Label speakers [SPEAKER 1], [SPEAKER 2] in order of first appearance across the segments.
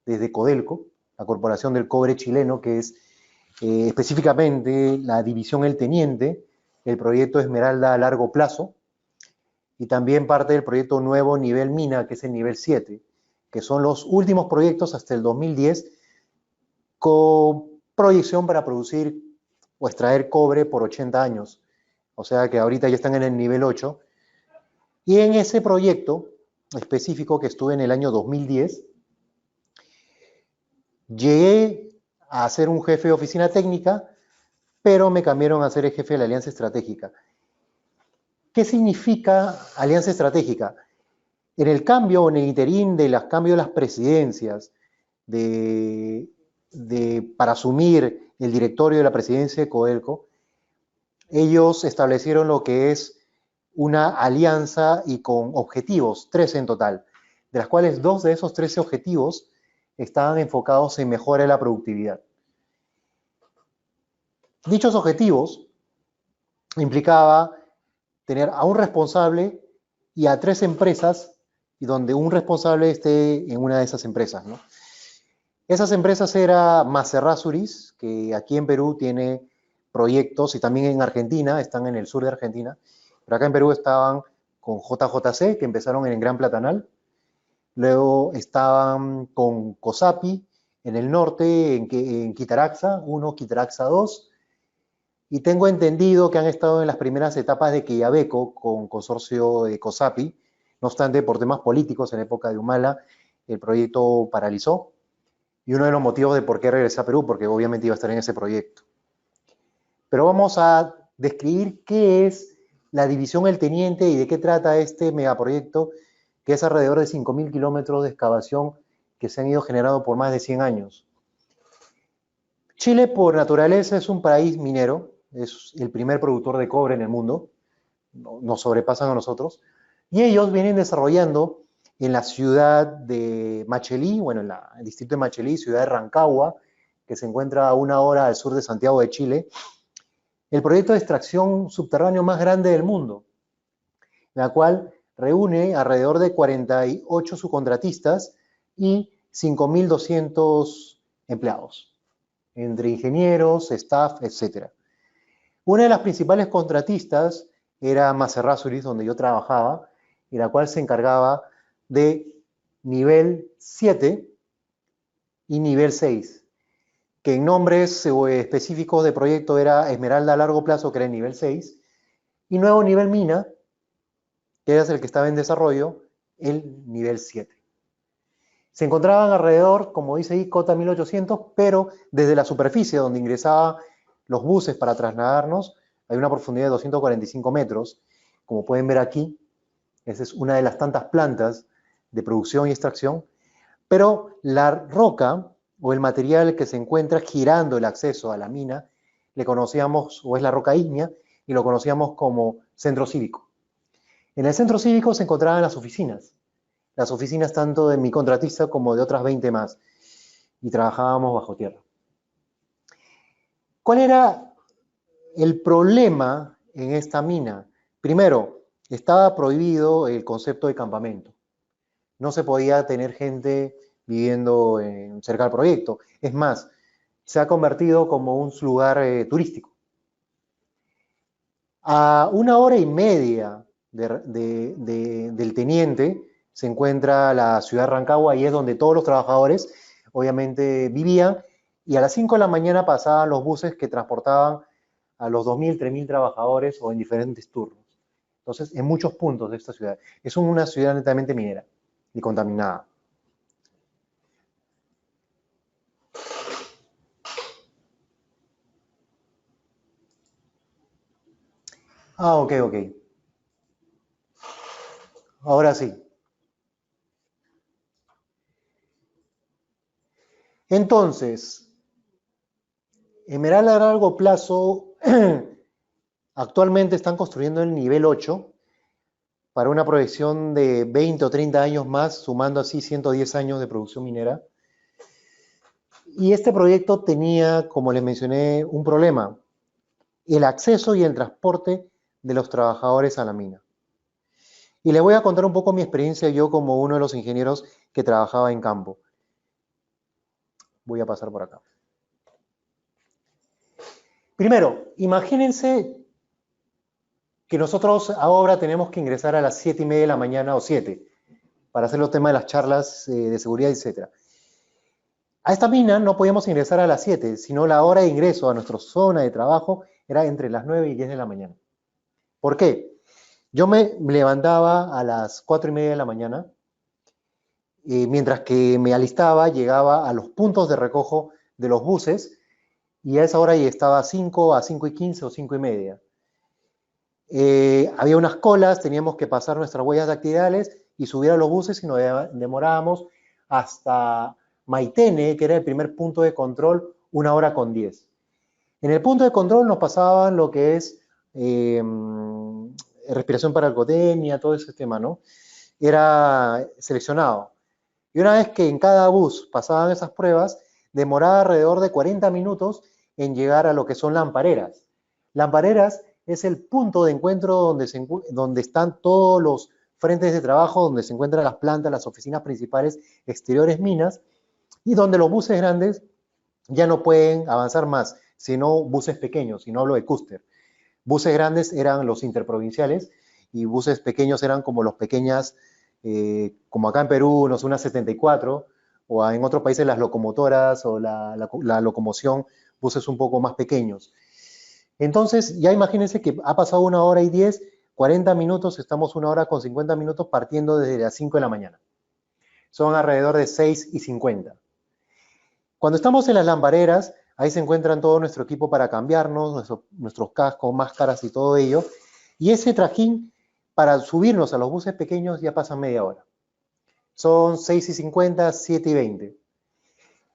[SPEAKER 1] desde Codelco, la Corporación del Cobre Chileno, que es específicamente la división El Teniente, el proyecto Esmeralda a largo plazo, y también parte del proyecto nuevo Nivel Mina, que es el nivel 7, que son los últimos proyectos hasta el 2010 con proyección para producir o extraer cobre por 80 años. O sea que ahorita ya están en el nivel 8. Y en ese proyecto específico que estuve en el año 2010, llegué a ser un jefe de oficina técnica, pero me cambiaron a ser el jefe de la alianza estratégica. ¿Qué significa alianza estratégica? En el cambio, en el interín de los cambios de las presidencias, para asumir el directorio de la presidencia de Codelco, ellos establecieron lo que es una alianza y con objetivos, 13 en total, de las cuales 2 de esos 13 objetivos estaban enfocados en mejora de la productividad. Dichos objetivos implicaba tener a un responsable y a 3 empresas, y donde un responsable esté en una de esas empresas, ¿no? Esas empresas era Maserrasuris, que aquí en Perú tiene proyectos, y también en Argentina, están en el sur de Argentina, pero acá en Perú estaban con JJC, que empezaron en el Gran Platanal, luego estaban con COSAPI en el norte, en Quitaraxa 1, Quitaraxa 2, y tengo entendido que han estado en las primeras etapas de Quillabeco con consorcio de COSAPI, no obstante, por temas políticos en la época de Humala, el proyecto paralizó, y uno de los motivos de por qué regresé a Perú, porque obviamente iba a estar en ese proyecto. Pero vamos a describir qué es la división El Teniente y de qué trata este megaproyecto, que es alrededor de 5.000 kilómetros de excavación que se han ido generando por más de 100 años. Chile, por naturaleza, es un país minero, es el primer productor de cobre en el mundo, nos sobrepasan a nosotros, y ellos vienen desarrollando en la ciudad de Machelí, bueno, en el distrito de Machelí, ciudad de Rancagua, que se encuentra a 1 hora al sur de Santiago de Chile, el proyecto de extracción subterráneo más grande del mundo, la cual reúne alrededor de 48 subcontratistas y 5.200 empleados, entre ingenieros, staff, etc. Una de las principales contratistas era Maserrasuris, donde yo trabajaba, y la cual se encargaba de nivel 7 y nivel 6, que en nombres específicos de proyecto era Esmeralda a largo plazo, que era el nivel 6, y nuevo nivel Mina, que era el que estaba en desarrollo, el nivel 7. Se encontraban alrededor, como dice ahí, cota 1800, pero desde la superficie donde ingresaban los buses para trasladarnos, hay una profundidad de 245 metros, como pueden ver aquí. Esa es una de las tantas plantas de producción y extracción, pero la roca o el material que se encuentra girando el acceso a la mina, le conocíamos, o es la roca ígnea, y lo conocíamos como centro cívico. En el centro cívico se encontraban las oficinas tanto de mi contratista como de otras 20 más, y trabajábamos bajo tierra. ¿Cuál era el problema en esta mina? Primero, estaba prohibido el concepto de campamento. No se podía tener gente viviendo cerca del proyecto. Es más, se ha convertido como un lugar turístico. A 1 hora y media del Teniente se encuentra la ciudad de Rancagua, y es donde todos los trabajadores obviamente vivían, y a las 5 de la mañana pasaban los buses que transportaban a los 2.000, 3.000 trabajadores o en diferentes turnos. Entonces, en muchos puntos de esta ciudad. Es una ciudad netamente minera y contaminada. Ok. Ahora sí. Entonces, Esmeralda a largo plazo, actualmente están construyendo el nivel 8 para una proyección de 20 o 30 años más, sumando así 110 años de producción minera. Y este proyecto tenía, como les mencioné, un problema: el acceso y el transporte de los trabajadores a la mina. Y les voy a contar un poco mi experiencia yo como uno de los ingenieros que trabajaba en campo. Voy a pasar por acá. Primero, imagínense que nosotros ahora tenemos que ingresar a las 7:30 de la mañana o 7, para hacer los temas de las charlas de seguridad, etc. A esta mina no podíamos ingresar a las 7, sino la hora de ingreso a nuestra zona de trabajo era entre las 9 y 10 de la mañana. ¿Por qué? Yo me levantaba a las 4:30 de la mañana, mientras que me alistaba, llegaba a los puntos de recojo de los buses, y a esa hora ya estaba a 5:15 o 5:30. Había unas colas, teníamos que pasar nuestras huellas dactilares y subir a los buses y nos demorábamos hasta Maitene, que era el primer punto de control, 1:10. En el punto de control nos pasaban lo que es respiración para alcoholemia, todo ese tema, ¿no? Era seleccionado. Y una vez que en cada bus pasaban esas pruebas, demoraba alrededor de 40 minutos en llegar a lo que son lampareras. Lampareras es el punto de encuentro donde están todos los frentes de trabajo, donde se encuentran las plantas, las oficinas principales, exteriores, minas, y donde los buses grandes ya no pueden avanzar más, sino buses pequeños, y no hablo de cúster. Buses grandes eran los interprovinciales y buses pequeños eran como los pequeñas, como acá en Perú, no sé, unas 74, o en otros países las locomotoras o la locomoción, buses un poco más pequeños. Entonces, ya imagínense que ha pasado 1:10, 40 minutos, estamos 1:50 minutos partiendo desde las 5 de la mañana. Son alrededor de 6:50. Cuando estamos en las lampareras, ahí se encuentran todo nuestro equipo para cambiarnos, nuestros cascos, máscaras y todo ello. Y ese trajín, para subirnos a los buses pequeños, ya pasa media hora. Son 6:50, 7:20.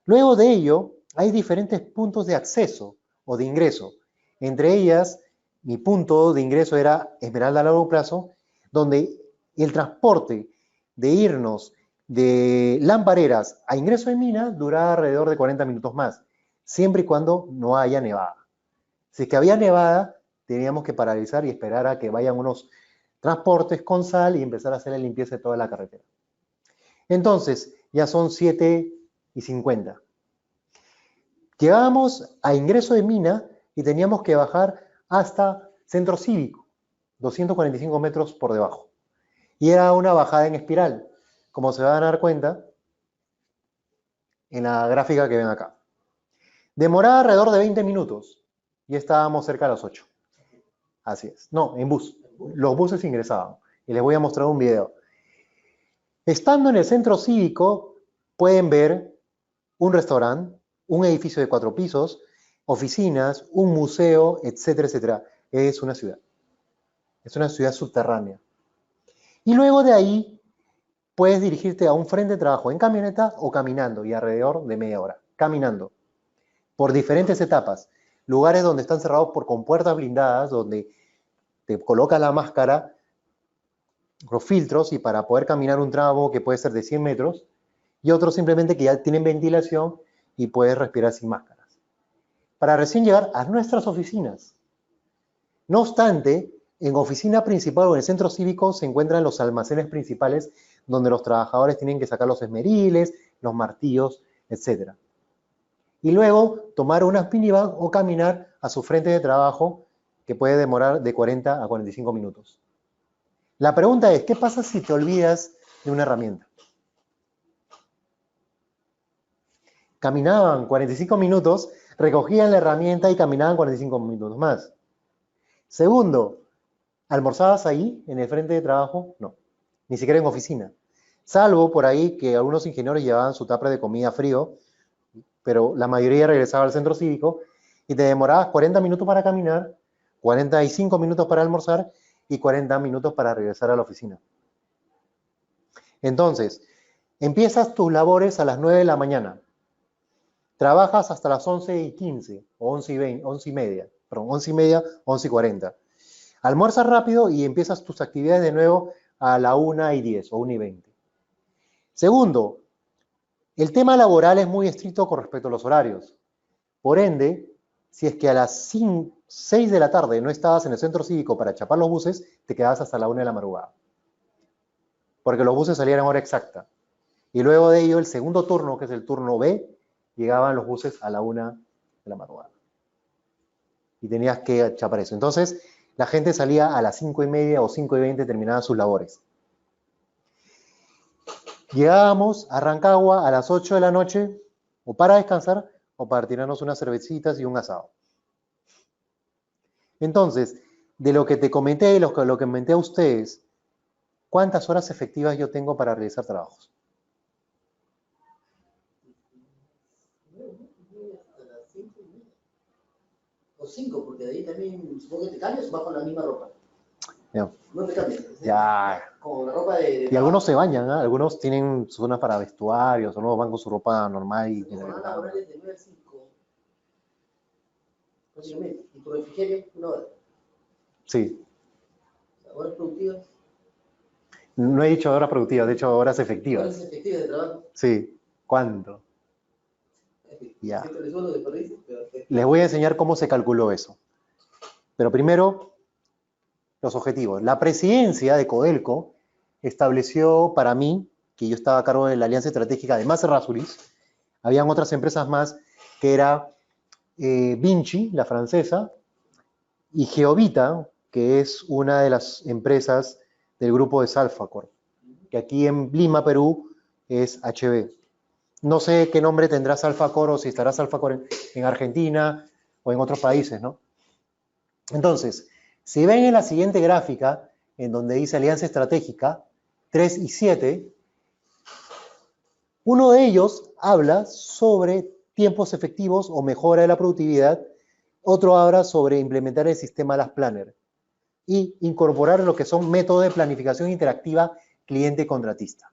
[SPEAKER 1] Luego de ello, hay diferentes puntos de acceso o de ingreso. Entre ellas, mi punto de ingreso era Esmeralda a largo plazo, donde el transporte de irnos de lampareras a ingreso de mina duraba alrededor de 40 minutos más, siempre y cuando no haya nevada. Si es que había nevada, teníamos que paralizar y esperar a que vayan unos transportes con sal y empezar a hacer la limpieza de toda la carretera. Entonces, ya son 7:50. Llegábamos a ingreso de mina y teníamos que bajar hasta Centro Cívico, 245 metros por debajo. Y era una bajada en espiral, como se van a dar cuenta en la gráfica que ven acá. Demoraba alrededor de 20 minutos y estábamos cerca de las 8. Así es. No, en bus. Los buses ingresaban. Y les voy a mostrar un video. Estando en el Centro Cívico, pueden ver un restaurante, un edificio de 4 pisos, oficinas, un museo, etcétera, etcétera. Es una ciudad. Es una ciudad subterránea. Y luego de ahí puedes dirigirte a un frente de trabajo en camioneta o caminando, y alrededor de media hora. Caminando. Por diferentes etapas. Lugares donde están cerrados por compuertas blindadas, donde te colocas la máscara, los filtros, y para poder caminar un tramo que puede ser de 100 metros, y otros simplemente que ya tienen ventilación y puedes respirar sin máscaras. Para recién llegar a nuestras oficinas. No obstante, en oficina principal o en el centro cívico se encuentran los almacenes principales donde los trabajadores tienen que sacar los esmeriles, los martillos, etc. Y luego tomar unas minivan o caminar a su frente de trabajo, que puede demorar de 40 a 45 minutos. La pregunta es, ¿qué pasa si te olvidas de una herramienta? Caminaban 45 minutos, recogían la herramienta y caminaban 45 minutos más. Segundo, ¿almorzabas ahí, en el frente de trabajo? No, ni siquiera en oficina. Salvo por ahí que algunos ingenieros llevaban su tupper de comida frío, pero la mayoría regresaba al centro cívico y te demorabas 40 minutos para caminar, 45 minutos para almorzar y 40 minutos para regresar a la oficina. Entonces, empiezas tus labores a las 9 de la mañana. Trabajas hasta las 11:15 o 11:30, 11:40. Almuerzas rápido y empiezas tus actividades de nuevo a la 1:10 o 1:20. Segundo, el tema laboral es muy estricto con respecto a los horarios. Por ende, si es que a las 6 de la tarde no estabas en el centro cívico para chapar los buses, te quedabas hasta la 1 de la madrugada. Porque los buses salían a hora exacta. Y luego de ello, el segundo turno, que es el turno B, llegaban los buses a la 1 de la madrugada. Y tenías que chapar eso. Entonces, la gente salía a las 5:30 o 5:20, terminaban sus labores. Llegábamos a Rancagua a las 8 de la noche, o para descansar, o para tirarnos unas cervecitas y un asado. Entonces, de lo que te comenté, lo que comenté a ustedes, ¿cuántas horas efectivas yo tengo para realizar trabajos?
[SPEAKER 2] O 5, porque de ahí también supongo que te cambias o vas con la misma ropa.
[SPEAKER 1] Ya.
[SPEAKER 2] No te cambias.
[SPEAKER 1] Ya.
[SPEAKER 2] Con la ropa de
[SPEAKER 1] Y algunos se bañan, ¿eh? Algunos tienen zonas para vestuarios, otros van con su ropa normal. Y
[SPEAKER 2] jornada laboral es de 9 a 5. Básicamente. Y tu refrigerio, 1 hora.
[SPEAKER 1] Sí.
[SPEAKER 2] Horas productivas.
[SPEAKER 1] No he dicho horas productivas, de hecho horas efectivas.
[SPEAKER 2] Horas efectivas de trabajo.
[SPEAKER 1] Sí. ¿Cuánto? Ya. Les voy a enseñar cómo se calculó eso. Pero primero, los objetivos. La presidencia de Codelco estableció para mí, que yo estaba a cargo de la alianza estratégica de Maser Rasuris, habían otras empresas más, que era Vinci, la francesa, y Geovita, que es una de las empresas del grupo de Salfacor, que aquí en Lima, Perú, es HB. No sé qué nombre tendrá Salfacor o si estará Salfacor en Argentina o en otros países, ¿no? Entonces, si ven en la siguiente gráfica, en donde dice Alianza Estratégica, 3 y 7, uno de ellos habla sobre tiempos efectivos o mejora de la productividad, otro habla sobre implementar el sistema Las Planner y incorporar lo que son métodos de planificación interactiva cliente-contratista.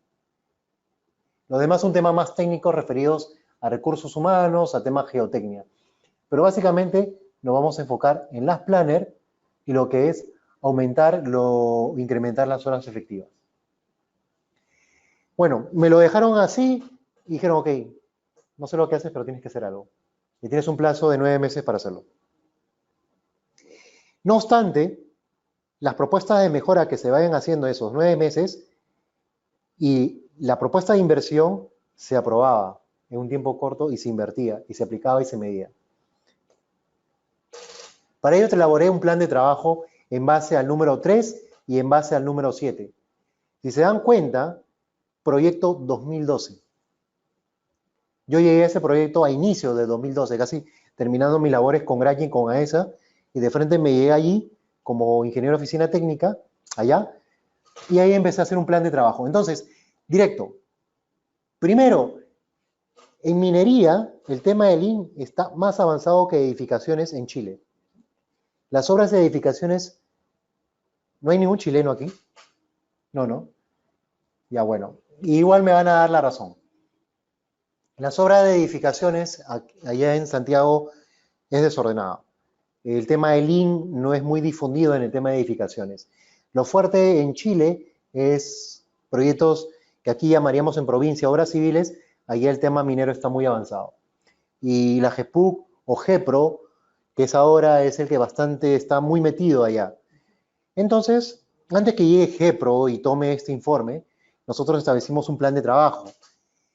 [SPEAKER 1] Los demás son temas más técnicos referidos a recursos humanos, a temas geotecnia. Pero básicamente nos vamos a enfocar en las planner y lo que es incrementar las horas efectivas. Bueno, me lo dejaron así y dijeron, ok, no sé lo que haces, pero tienes que hacer algo. Y tienes un plazo de 9 meses para hacerlo. No obstante, las propuestas de mejora que se vayan haciendo esos 9 meses y la propuesta de inversión se aprobaba en un tiempo corto y se invertía, y se aplicaba y se medía. Para ello te elaboré un plan de trabajo en base al número 3 y en base al número 7. Si se dan cuenta, proyecto 2012. Yo llegué a ese proyecto a inicio de 2012, casi terminando mis labores con Grachi y con AESA, y de frente me llegué allí como ingeniero de oficina técnica, allá, y ahí empecé a hacer un plan de trabajo. Entonces, directo. Primero, en minería, el tema del Lean está más avanzado que edificaciones en Chile. Las obras de edificaciones, ¿no hay ningún chileno aquí? No. Ya bueno, igual me van a dar la razón. Las obras de edificaciones allá en Santiago es desordenado. El tema del Lean no es muy difundido en el tema de edificaciones. Lo fuerte en Chile es proyectos que aquí llamaríamos en provincia obras civiles, allá el tema minero está muy avanzado. Y la GESPUC o GEPRO, que es ahora es el que bastante está muy metido allá. Entonces, antes que llegue GEPRO y tome este informe, nosotros establecimos un plan de trabajo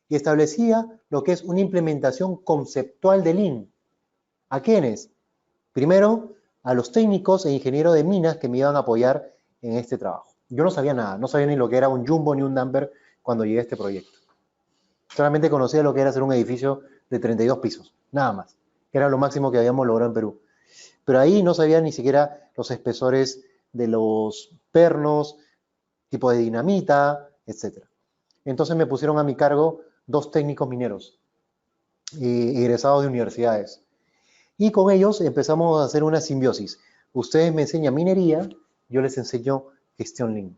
[SPEAKER 1] y establecía lo que es una implementación conceptual de Lean. ¿A quiénes? Primero, a los técnicos e ingenieros de minas que me iban a apoyar en este trabajo. Yo no sabía nada, no sabía ni lo que era un jumbo ni un dumper cuando llegué a este proyecto. Solamente conocía lo que era hacer un edificio de 32 pisos, nada más, que era lo máximo que habíamos logrado en Perú. Pero ahí no sabía ni siquiera los espesores de los pernos, tipo de dinamita, etc. Entonces me pusieron a mi cargo 2 técnicos mineros, egresados de universidades. Y con ellos empezamos a hacer una simbiosis. Ustedes me enseñan minería, yo les enseño gestión Lean.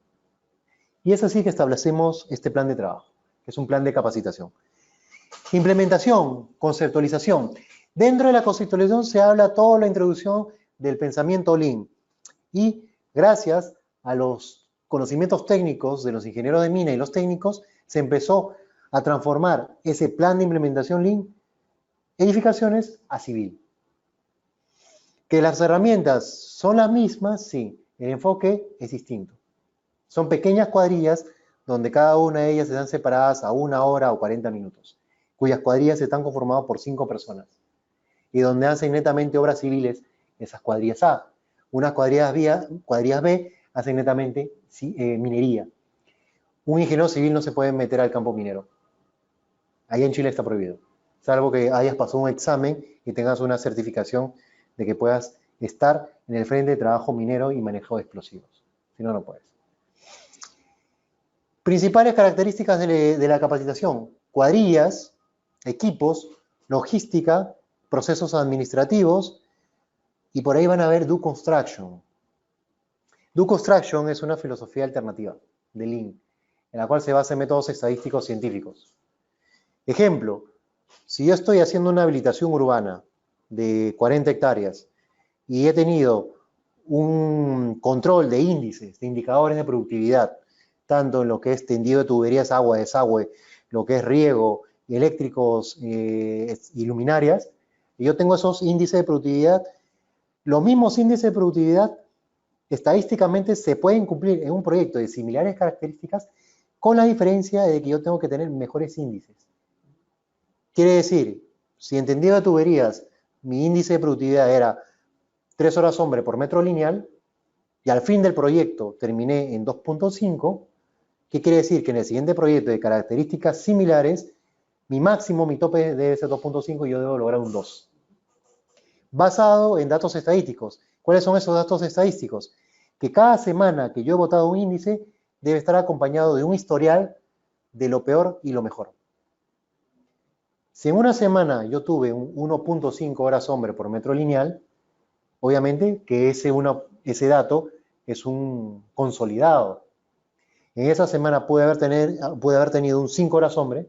[SPEAKER 1] Y es así que establecemos este plan de trabajo, que es un plan de capacitación. Implementación, conceptualización. Dentro de la conceptualización se habla toda la introducción del pensamiento Lean. Y gracias a los conocimientos técnicos de los ingenieros de mina y los técnicos, se empezó a transformar ese plan de implementación Lean, edificaciones a civil. ¿Que las herramientas son las mismas? Sí, el enfoque es distinto. Son pequeñas cuadrillas donde cada una de ellas están separadas a 1 hora o 40 minutos. cuyas cuadrillas están conformadas por 5 personas, y donde hacen netamente obras civiles esas cuadrillas A. Unas cuadrillas B hacen netamente minería. Un ingeniero civil no se puede meter al campo minero. Ahí en Chile está prohibido, salvo que hayas pasado un examen y tengas una certificación de que puedas estar en el frente de trabajo minero y manejo de explosivos. Si no, no puedes. Principales características de la capacitación: cuadrillas, equipos, logística, procesos administrativos, y por ahí van a ver Do Construction. Do Construction es una filosofía alternativa de Lean, en la cual se basa en métodos estadísticos científicos. Ejemplo, si yo estoy haciendo una habilitación urbana de 40 hectáreas y he tenido un control de índices, de indicadores de productividad, tanto en lo que es tendido de tuberías, agua, desagüe, lo que es riego, eléctricos y luminarias, y yo tengo esos índices de productividad, los mismos índices de productividad estadísticamente se pueden cumplir en un proyecto de similares características, con la diferencia de que yo tengo que tener mejores índices. Quiere decir, si en tendido de tuberías mi índice de productividad era 3 horas hombre por metro lineal, y al fin del proyecto terminé en 2.5, ¿qué quiere decir? Que en el siguiente proyecto de características similares, mi máximo, mi tope debe ser 2.5 y yo debo lograr un 2. Basado en datos estadísticos. ¿Cuáles son esos datos estadísticos? Que cada semana que yo he votado un índice debe estar acompañado de un historial de lo peor y lo mejor. Si en una semana yo tuve un 1.5 horas hombre por metro lineal, obviamente que ese dato es un consolidado. En esa semana pude haber tenido un 5 horas hombre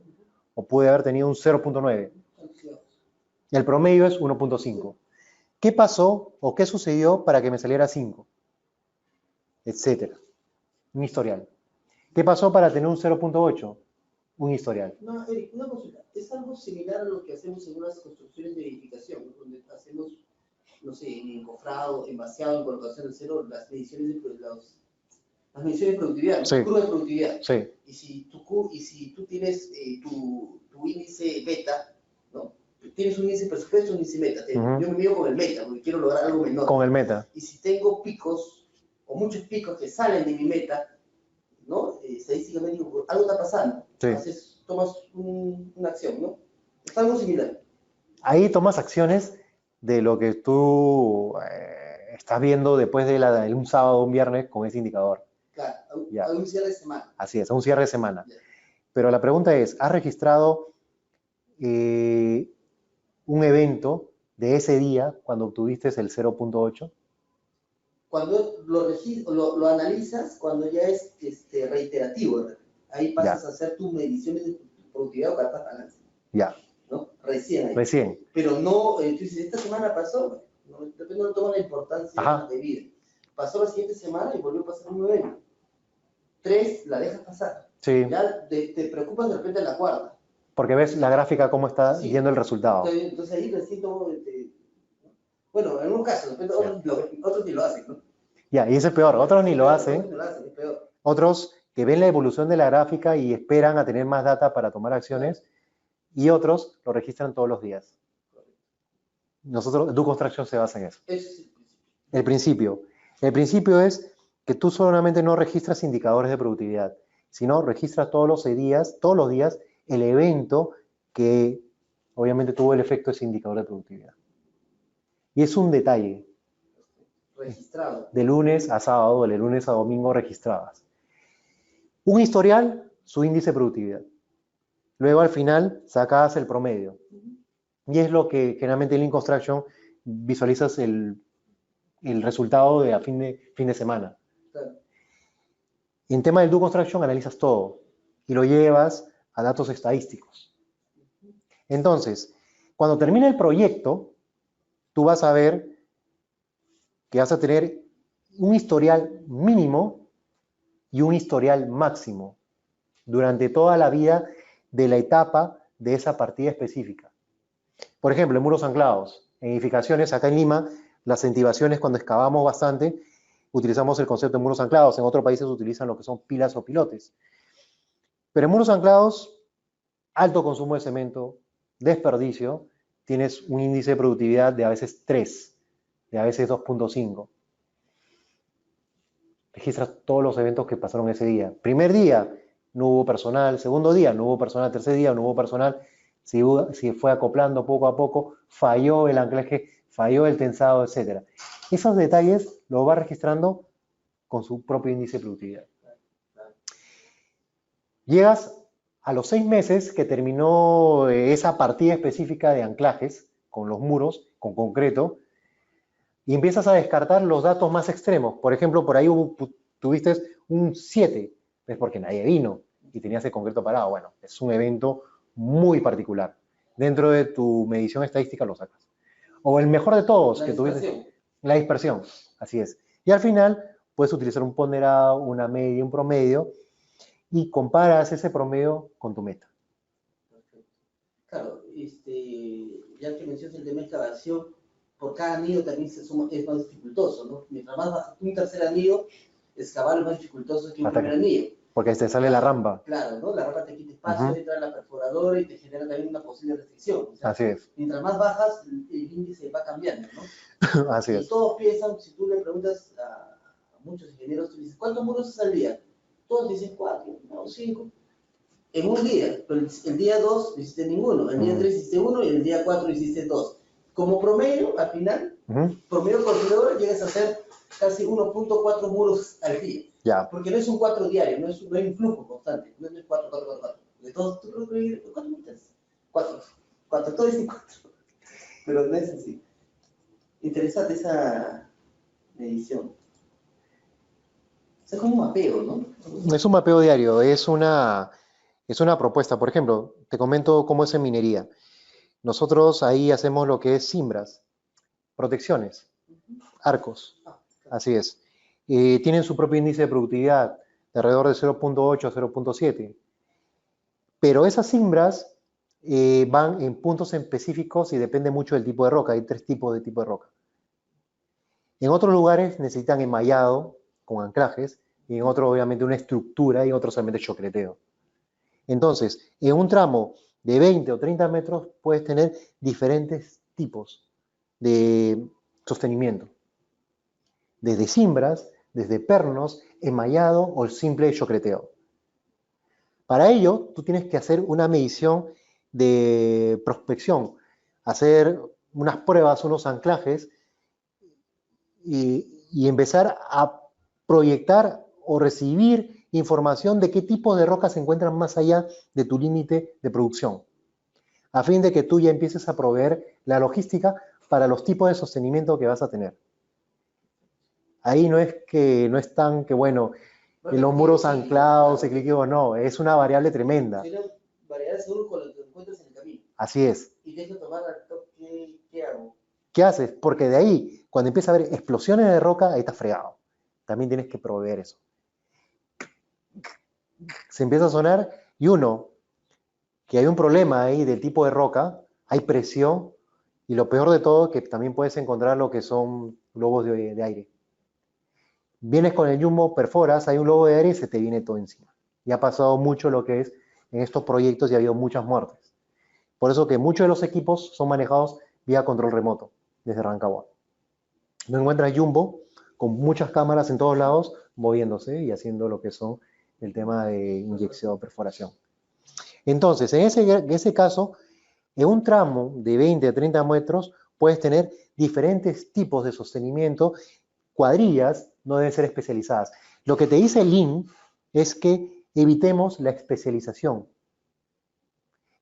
[SPEAKER 1] o pude haber tenido un 0.9. El promedio es 1.5. ¿Qué pasó o qué sucedió para que me saliera 5? Etcétera. Un historial. ¿Qué pasó para tener un 0.8? Un historial.
[SPEAKER 2] No, Eric, una consulta. Es algo similar a lo que hacemos en unas construcciones de edificación, ¿no? Donde hacemos, no sé, en encofrado, en vaciado, en colocación de cero, las mediciones de productividad,
[SPEAKER 1] Sí.
[SPEAKER 2] curva de productividad.
[SPEAKER 1] Sí.
[SPEAKER 2] Y si tú tienes tu índice beta, ¿no? Tienes un índice presupuesto, un índice meta. Yo me mido con el meta, porque quiero lograr algo menor.
[SPEAKER 1] Con el meta.
[SPEAKER 2] Y si tengo picos, o muchos picos que salen de mi meta, ¿no? Estadísticamente digo, algo está pasando.
[SPEAKER 1] Sí.
[SPEAKER 2] Entonces tomas una acción, ¿no? Es algo similar.
[SPEAKER 1] Ahí tomas acciones de lo que tú estás viendo después de un sábado o un viernes con ese indicador.
[SPEAKER 2] Claro, a un cierre de semana.
[SPEAKER 1] Así es, a un cierre de semana.
[SPEAKER 2] Ya.
[SPEAKER 1] Pero la pregunta es, ¿has registrado un evento de ese día cuando obtuviste el 0.8?
[SPEAKER 2] Cuando lo analizas, cuando ya es reiterativo, ahí pasas a hacer tus mediciones de productividad o cartas balance.
[SPEAKER 1] Ya.
[SPEAKER 2] ¿No? Recién ahí.
[SPEAKER 1] Recién.
[SPEAKER 2] Pero no, tú dices, esta semana pasó, de repente no toma la importancia debida. Pasó la siguiente semana y volvió a pasar un evento. 3, la dejas pasar.
[SPEAKER 1] Sí.
[SPEAKER 2] Ya te preocupas de repente en la cuarta.
[SPEAKER 1] Porque ves la gráfica cómo está yendo el resultado.
[SPEAKER 2] Entonces ahí recién tomo, bueno, en un caso, de repente otros ni lo hacen, ¿no?
[SPEAKER 1] Ya, y eso es peor, otros ni lo hacen.
[SPEAKER 2] Es peor.
[SPEAKER 1] Otros que ven la evolución de la gráfica y esperan a tener más data para tomar acciones, y otros lo registran todos los días. Nosotros, Do Construction se basa en eso.
[SPEAKER 2] Ese es
[SPEAKER 1] el principio. El principio es que tú solamente no registras indicadores de productividad, sino registras todos los días el evento que obviamente tuvo el efecto de ese indicador de productividad. Y es un detalle.
[SPEAKER 2] Registrado.
[SPEAKER 1] De lunes a sábado, de lunes a domingo registrabas. Un historial, su índice de productividad. Luego al final sacabas el promedio. Y es lo que generalmente en Lean Construction visualizas el resultado de a fin de semana.
[SPEAKER 2] Claro.
[SPEAKER 1] En tema del Do Construction analizas todo y lo llevas a datos estadísticos. Entonces, cuando termine el proyecto, tú vas a ver que vas a tener un historial mínimo y un historial máximo durante toda la vida de la etapa de esa partida específica. Por ejemplo, en muros anclados, en edificaciones, acá en Lima, las centivaciones, cuando excavamos bastante, utilizamos el concepto de muros anclados. En otros países utilizan lo que son pilas o pilotes. Pero en muros anclados, alto consumo de cemento, desperdicio, tienes un índice de productividad de a veces 3, de a veces 2.5. Registras todos los eventos que pasaron ese día. Primer día, no hubo personal. Segundo día, no hubo personal. Tercer día, no hubo personal. Si fue acoplando poco a poco, falló el anclaje, falló el tensado, etc. Esos detalles los va registrando con su propio índice de productividad. Llegas a los 6 meses que terminó esa partida específica de anclajes con los muros, con concreto, y empiezas a descartar los datos más extremos. Por ejemplo, por ahí tuviste un 7, es porque nadie vino y tenías el concreto parado. Bueno, es un evento muy particular. Dentro de tu medición estadística lo sacas. O el mejor de todos, que tuviste, la dispersión, así es. Y al final puedes utilizar un ponderado, una media, un promedio, y comparas ese promedio con tu meta.
[SPEAKER 2] Claro, ya que mencionas el tema de excavación, por cada anillo también es más dificultoso, ¿no? Mientras más bajas un tercer anillo, excavar es más dificultoso que un primer anillo.
[SPEAKER 1] Porque te sale la rampa.
[SPEAKER 2] Claro, ¿no? La rampa te quita espacio, entra la perforadora y te genera también una posible restricción. O sea,
[SPEAKER 1] así es.
[SPEAKER 2] Mientras más bajas, el índice va cambiando, ¿no?
[SPEAKER 1] Así es.
[SPEAKER 2] Y todos piensan, si tú le preguntas a muchos ingenieros, tú dices, ¿cuántos muros haces al día? Todos dicen 4, no, 5. En un día, pero el día 2 no hiciste ninguno, el día 3 hiciste 1 y el día 4 hiciste 2. Como promedio, al final, promedio corredor, llegas a hacer casi 1.4 muros al día.
[SPEAKER 1] Ya.
[SPEAKER 2] Porque no es un 4 diario, no hay un flujo constante, no es 4, 4, 4, 4. De todos, tú creo que ¿cuántos metes? 4, todos dicen 4. Pero no es así. Interesante esa medición. Es como un mapeo, ¿no?
[SPEAKER 1] Es un mapeo diario, es una propuesta. Por ejemplo, te comento cómo es en minería. Nosotros ahí hacemos lo que es cimbras, protecciones, arcos, así es. Tienen su propio índice de productividad, de alrededor de 0.8 a 0.7. Pero esas cimbras van en puntos específicos y depende mucho del tipo de roca. Hay 3 tipos de tipo de roca. En otros lugares necesitan enmallado con anclajes, y en otros obviamente una estructura, y en otros solamente chocreteo. Entonces, en un tramo de 20 o 30 metros puedes tener diferentes tipos de sostenimiento. Desde cimbras, desde pernos, enmallado o el simple chocreteo. Para ello, tú tienes que hacer una medición de prospección, hacer unas pruebas, unos anclajes y empezar a proyectar o recibir información de qué tipo de rocas se encuentran más allá de tu límite de producción, a fin de que tú ya empieces a proveer la logística para los tipos de sostenimiento que vas a tener. Ahí no es tan que, bueno, los muros anclados, ciclíquicos, no, es una variable tremenda.
[SPEAKER 2] Tiene variedades seguro con lo que encuentras en el camino.
[SPEAKER 1] Así es.
[SPEAKER 2] Y dejo tomar, ¿qué hago?
[SPEAKER 1] ¿Qué haces? Porque de ahí, cuando empieza a haber explosiones de roca, ahí estás fregado. También tienes que proveer eso. Se empieza a sonar y que hay un problema ahí del tipo de roca, hay presión y lo peor de todo, que también puedes encontrar lo que son globos de aire. Vienes con el jumbo, perforas, hay un globo de aire y se te viene todo encima. Y ha pasado mucho lo que es en estos proyectos y ha habido muchas muertes. Por eso que muchos de los equipos son manejados vía control remoto, desde Rancagua. No encuentras jumbo con muchas cámaras en todos lados moviéndose y haciendo lo que son el tema de inyección o perforación. Entonces, en ese caso, en un tramo de 20 a 30 metros puedes tener diferentes tipos de sostenimiento. Cuadrillas no deben ser especializadas. Lo que te dice el Lean es que evitemos la especialización.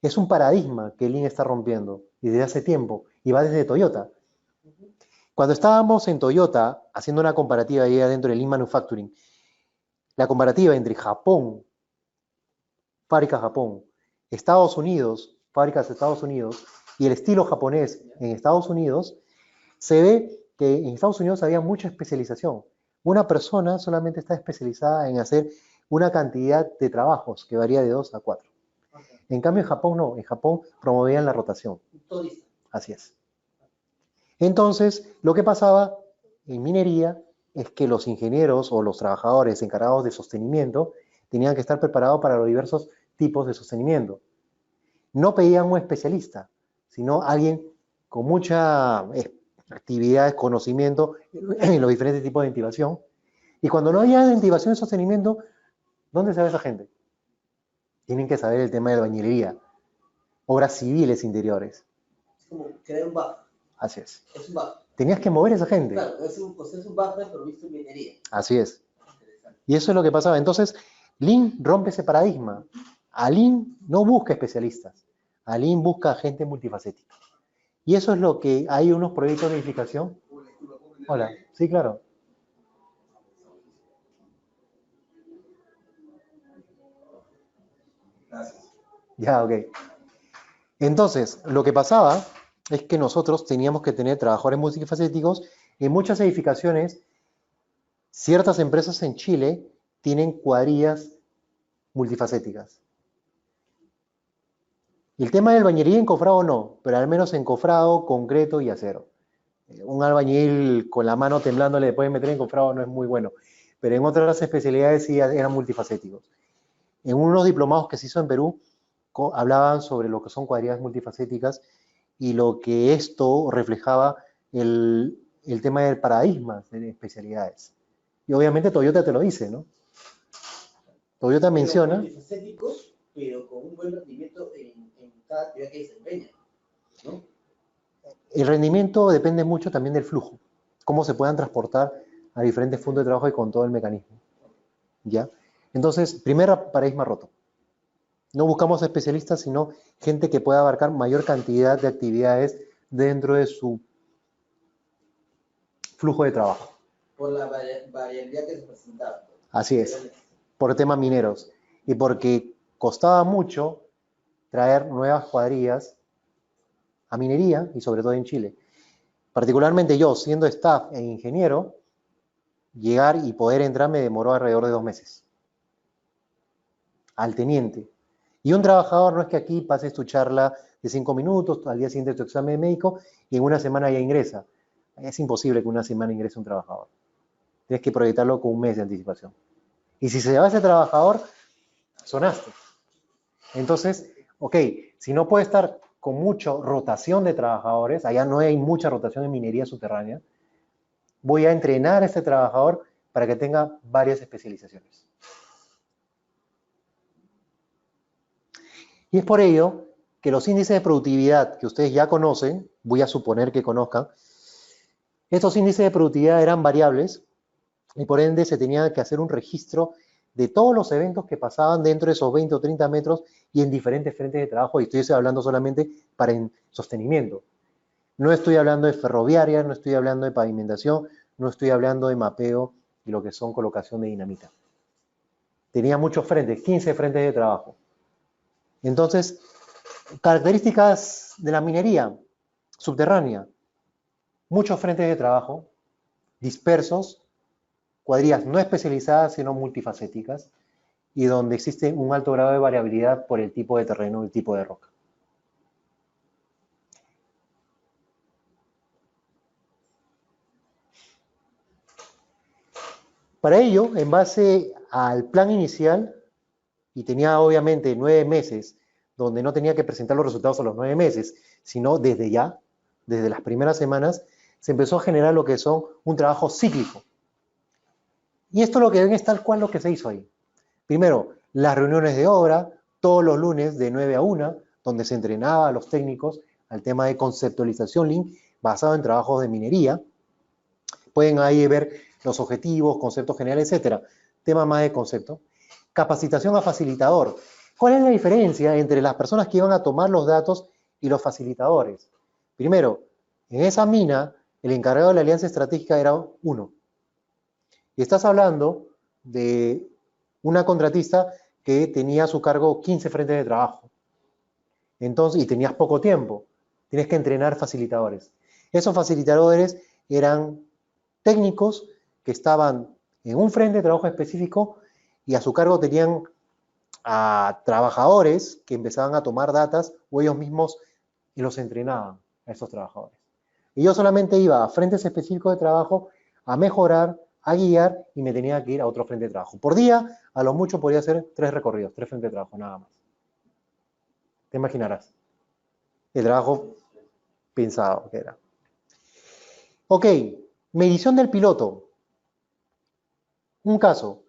[SPEAKER 1] Es un paradigma que el Lean está rompiendo y desde hace tiempo, y va desde Toyota. Cuando estábamos en Toyota haciendo una comparativa ahí adentro del Lean Manufacturing, la comparativa entre Japón, fábrica Japón, Estados Unidos, fábricas de Estados Unidos, y el estilo japonés en Estados Unidos, se ve que en Estados Unidos había mucha especialización. Una persona solamente está especializada en hacer una cantidad de trabajos que varía de 2 a 4. En cambio, en Japón no. En Japón promovían la rotación. Así es. Entonces, lo que pasaba en minería es que los ingenieros o los trabajadores encargados de sostenimiento tenían que estar preparados para los diversos tipos de sostenimiento. no pedían un especialista, sino alguien con mucha actividad, conocimiento en los diferentes tipos de dentivación. Y cuando no había dentivación y sostenimiento, ¿dónde se va esa gente? Tienen que saber el tema de albañilería, obras civiles interiores.
[SPEAKER 2] Es como crear un buffer.
[SPEAKER 1] Así es.
[SPEAKER 2] Es un buffer.
[SPEAKER 1] Tenías que mover a esa gente.
[SPEAKER 2] Claro, es un buffer, pero visto en minería.
[SPEAKER 1] Así es. Y eso es lo que pasaba. Entonces, Lean rompe ese paradigma. A Lean no busca especialistas. A Lean busca gente multifacética. Y eso es lo que hay unos proyectos de edificación. Hola, sí, claro.
[SPEAKER 3] Gracias.
[SPEAKER 1] Ya, ok. Entonces, lo que pasaba es que nosotros teníamos que tener trabajadores multifacéticos. En muchas edificaciones, ciertas empresas en Chile tienen cuadrillas multifacéticas. El tema del albañilería encofrado no, pero al menos encofrado, concreto y acero. Un albañil con la mano temblando le puede meter encofrado no es muy bueno, pero en otras especialidades sí eran multifacéticos. En unos diplomados que se hizo en Perú, hablaban sobre lo que son cuadrillas multifacéticas y lo que esto reflejaba el tema del paradigma de especialidades. Y obviamente Toyota te lo dice, ¿no? Toyota menciona...
[SPEAKER 2] Multifacéticos, pero con un buen rendimiento en cada actividad que desempeña, ¿no?
[SPEAKER 1] El rendimiento depende mucho también del flujo, cómo se puedan transportar a diferentes puntos de trabajo y con todo el mecanismo. ¿Ya? Entonces, primer paradigma roto. No buscamos especialistas, sino gente que pueda abarcar mayor cantidad de actividades dentro de su flujo de trabajo.
[SPEAKER 2] Por la variabilidad que se presentaba.
[SPEAKER 1] Así es, por temas mineros. Y porque costaba mucho traer nuevas cuadrillas a minería, y sobre todo en Chile. Particularmente yo, siendo staff e ingeniero, llegar y poder entrar me demoró alrededor de 2 meses. Al teniente. Y un trabajador no es que aquí pases tu charla de 5 minutos, al día siguiente tu examen médico y en una semana ya ingresa. Es imposible que una semana ingrese un trabajador. Tienes que proyectarlo con 1 mes de anticipación. Y si se va ese trabajador, sonaste. Entonces, ok, si no puede estar con mucha rotación de trabajadores, allá no hay mucha rotación en minería subterránea, voy a entrenar a este trabajador para que tenga varias especializaciones. Y es por ello que los índices de productividad que ustedes ya conocen, voy a suponer que conozcan, estos índices de productividad eran variables y por ende se tenía que hacer un registro de todos los eventos que pasaban dentro de esos 20 o 30 metros y en diferentes frentes de trabajo, y estoy hablando solamente para el sostenimiento. No estoy hablando de ferroviaria, no estoy hablando de pavimentación, no estoy hablando de mapeo y lo que son colocación de dinamita. Tenía muchos frentes, 15 frentes de trabajo. Entonces, características de la minería subterránea, muchos frentes de trabajo, dispersos, cuadrillas no especializadas, sino multifacéticas, y donde existe un alto grado de variabilidad por el tipo de terreno y el tipo de roca. Para ello, en base al plan inicial, y tenía obviamente 9 meses, donde no tenía que presentar los resultados a los 9 meses, sino desde ya, desde las primeras semanas, se empezó a generar lo que son un trabajo cíclico. Y esto lo que ven es tal cual lo que se hizo ahí. Primero, las reuniones de obra, todos los lunes de 9 a 1, donde se entrenaba a los técnicos al tema de conceptualización Lean, basado en trabajos de minería. Pueden ahí ver los objetivos, conceptos generales, etcétera. Tema más de concepto. Capacitación a facilitador. ¿Cuál es la diferencia entre las personas que iban a tomar los datos y los facilitadores? Primero, en esa mina, el encargado de la alianza estratégica era uno. Y estás hablando de una contratista que tenía a su cargo 15 frentes de trabajo. Entonces, y tenías poco tiempo. Tienes que entrenar facilitadores. Esos facilitadores eran técnicos que estaban en un frente de trabajo específico y a su cargo tenían a trabajadores que empezaban a tomar datas o ellos mismos y los entrenaban a esos trabajadores. Y yo solamente iba a frentes específicos de trabajo a mejorar, a guiar y me tenía que ir a otro frente de trabajo. Por día, a lo mucho podría hacer 3 recorridos, 3 frentes de trabajo, nada más. Te imaginarás. El trabajo pensado que era. Ok, medición del piloto. Un caso.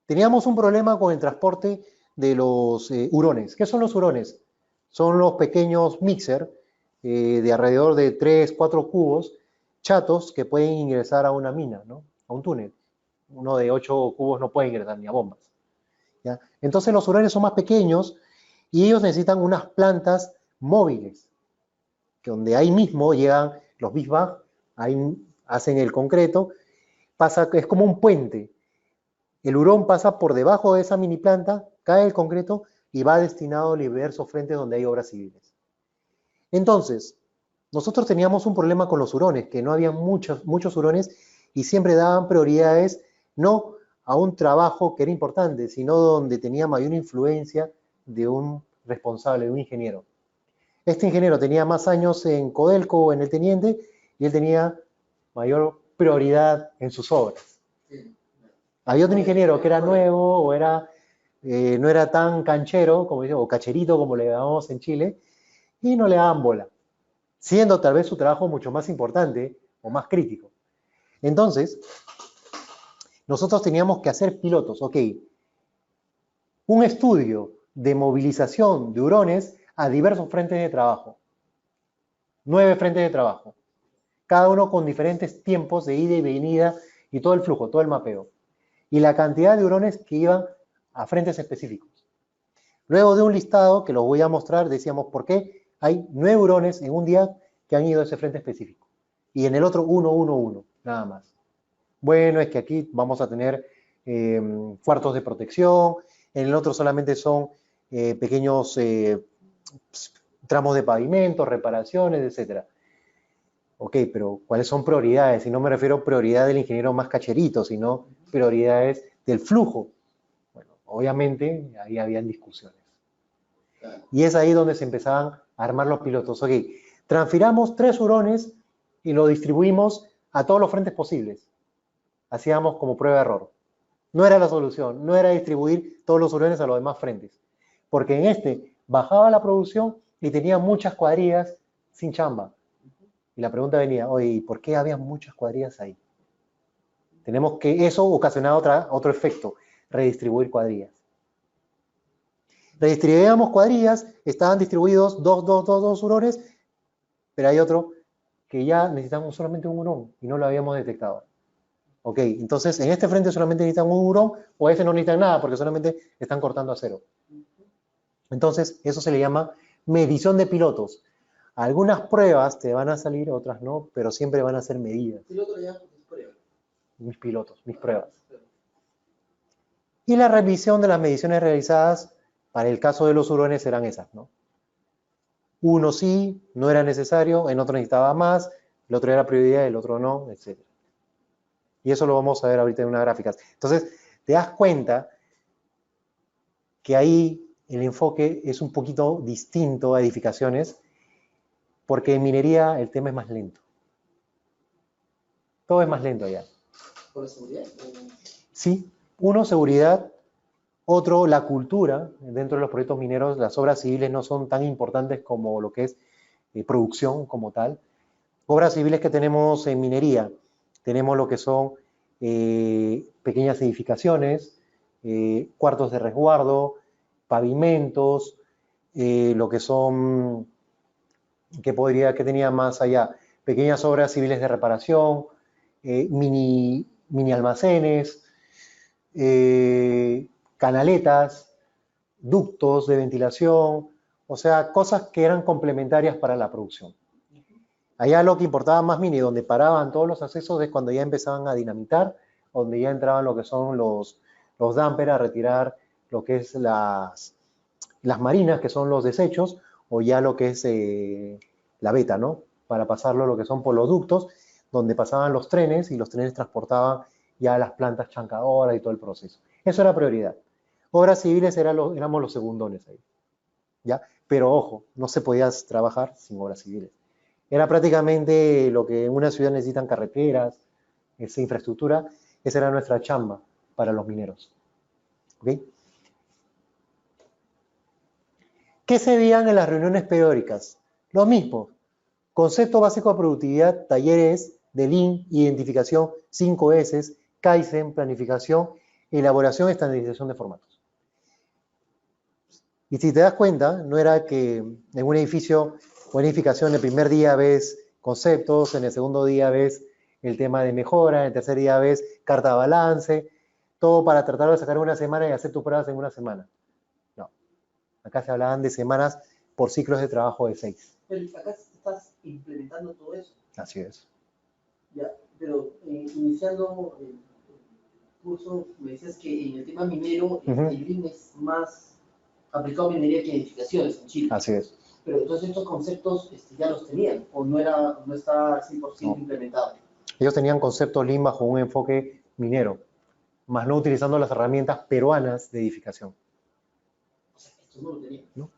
[SPEAKER 1] Teníamos un problema con el transporte de los hurones. ¿Qué son los hurones? Son los pequeños mixer de alrededor de 3, 4 cubos chatos que pueden ingresar a una mina, ¿no? A un túnel. Uno de 8 cubos no puede ingresar ni a bombas. ¿Ya? Entonces los hurones son más pequeños y ellos necesitan unas plantas móviles, que donde ahí mismo llegan los bisbag, ahí hacen el concreto, es como un puente. El hurón pasa por debajo de esa mini planta, cae el concreto y va destinado a diversos frentes donde hay obras civiles. Entonces, nosotros teníamos un problema con los hurones, que no había muchos hurones y siempre daban prioridades no a un trabajo que era importante, sino donde tenía mayor influencia de un responsable, de un ingeniero. Este ingeniero tenía más años en Codelco o en el Teniente y él tenía mayor prioridad en sus obras. Había otro ingeniero que era nuevo o no era tan canchero, como dice, o cacherito, como le llamamos en Chile, y no le daban bola, siendo tal vez su trabajo mucho más importante o más crítico. Entonces, nosotros teníamos que hacer pilotos, ok, un estudio de movilización de hurones a diversos frentes de trabajo, 9 frentes de trabajo, cada uno con diferentes tiempos de ida y venida y todo el flujo, todo el mapeo, y la cantidad de hurones que iban a frentes específicos. Luego de un listado que los voy a mostrar, decíamos por qué hay 9 hurones en un día que han ido a ese frente específico. Y en el otro 1, 1, 1, nada más. Bueno, es que aquí vamos a tener cuartos de protección, en el otro solamente son pequeños tramos de pavimento, reparaciones, etc. Ok, pero ¿cuáles son prioridades? Y no me refiero a prioridad del ingeniero más cacherito, sino prioridades del flujo. Bueno, obviamente ahí habían discusiones. Y es ahí donde se empezaban a armar los pilotos. Ok, transfiramos 3 hurones y lo distribuimos a todos los frentes posibles. Hacíamos como prueba de error. No era la solución, no era distribuir todos los hurones a los demás frentes. Porque en este bajaba la producción y tenía muchas cuadrillas sin chamba. Y la pregunta venía, oye, ¿por qué había muchas cuadrillas ahí? Tenemos que, eso ocasionaba otro efecto, redistribuir cuadrillas. Redistribuíamos cuadrillas, estaban distribuidos dos hurones, pero hay otro que ya necesitamos solamente un hurón y no lo habíamos detectado. Ok, entonces en este frente solamente necesitan un hurón o a ese no necesitan nada porque solamente están cortando acero. Entonces eso se le llama medición de pilotos. Algunas pruebas te van a salir, otras no, pero siempre van a ser medidas.
[SPEAKER 2] Piloto ya es prueba.
[SPEAKER 1] Mis pilotos, mis pruebas. Y la revisión de las mediciones realizadas para el caso de los hurones eran esas, ¿no? Uno sí, no era necesario, en otro necesitaba más, el otro era prioridad, el otro no, etc. Y eso lo vamos a ver ahorita en unas gráficas. Entonces, te das cuenta que ahí el enfoque es un poquito distinto a edificaciones, porque en minería el tema es más lento. Todo es más lento allá.
[SPEAKER 2] ¿Por la seguridad?
[SPEAKER 1] Sí, uno, seguridad. Otro, la cultura. Dentro de los proyectos mineros, las obras civiles no son tan importantes como lo que es producción como tal. Obras civiles que tenemos en minería, tenemos lo que son pequeñas edificaciones, cuartos de resguardo, pavimentos, lo que son, que tenía más allá, pequeñas obras civiles de reparación, mini almacenes, canaletas, ductos de ventilación, o sea, cosas que eran complementarias para la producción. Allá lo que importaba más mini, donde paraban todos los accesos, es cuando ya empezaban a dinamitar, donde ya entraban lo que son los dumpers a retirar lo que es las marinas, que son los desechos, o ya lo que es la veta, ¿no? Para pasarlo lo que son por los ductos, donde pasaban los trenes y los trenes transportaban ya las plantas chancadoras y todo el proceso. Eso era prioridad. Obras civiles éramos los segundones ahí, ¿ya? Pero ojo, no se podía trabajar sin obras civiles. Era prácticamente lo que en una ciudad necesitan carreteras, esa infraestructura, esa era nuestra chamba para los mineros. ¿Okay? ¿Qué se veían en las reuniones periódicas? Lo mismo. Concepto básico de productividad, talleres de Lean, identificación, 5S, Kaizen, planificación, elaboración y estandarización de formatos. Y si te das cuenta, no era que en un edificio o en edificación el primer día ves conceptos, en el segundo día ves el tema de mejora, en el tercer día ves carta de balance, todo para tratar de sacar una semana y hacer tus pruebas en una semana. No, acá se hablaban de semanas por ciclos de trabajo de 6.
[SPEAKER 2] Pero acá estás implementando todo eso.
[SPEAKER 1] Así es.
[SPEAKER 2] Ya, pero iniciando el curso, me decías que en el tema minero, el Lean es más aplicado a minería que edificaciones en Chile.
[SPEAKER 1] Así es.
[SPEAKER 2] Pero entonces estos conceptos ya los tenían, o no está 100% implementado.
[SPEAKER 1] Ellos tenían conceptos Lean bajo un enfoque minero, más no utilizando las herramientas peruanas de edificación.
[SPEAKER 2] O sea, esto no lo tenían.
[SPEAKER 1] ¿No?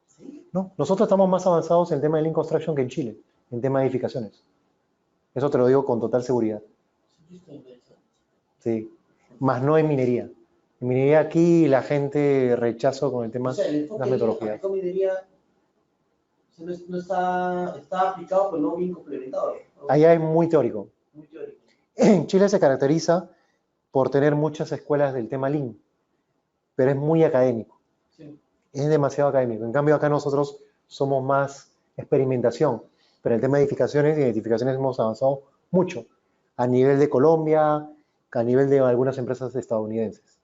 [SPEAKER 2] ¿Sí?
[SPEAKER 1] No, nosotros estamos más avanzados en el tema de Lean Construction que en Chile, en tema de edificaciones. Eso te lo digo con total seguridad. Sí, más no en minería. En minería aquí la gente rechaza con el tema
[SPEAKER 2] de las metodologías. La minería no está aplicado, pero no bien complementado.
[SPEAKER 1] Allá es muy teórico.
[SPEAKER 2] Muy teórico.
[SPEAKER 1] En Chile se caracteriza por tener muchas escuelas del tema Lean, pero es muy académico.
[SPEAKER 2] Sí.
[SPEAKER 1] Es demasiado académico. En cambio acá nosotros somos más experimentación, pero el tema de edificaciones y edificaciones hemos avanzado mucho a nivel de Colombia, a nivel de algunas empresas estadounidenses.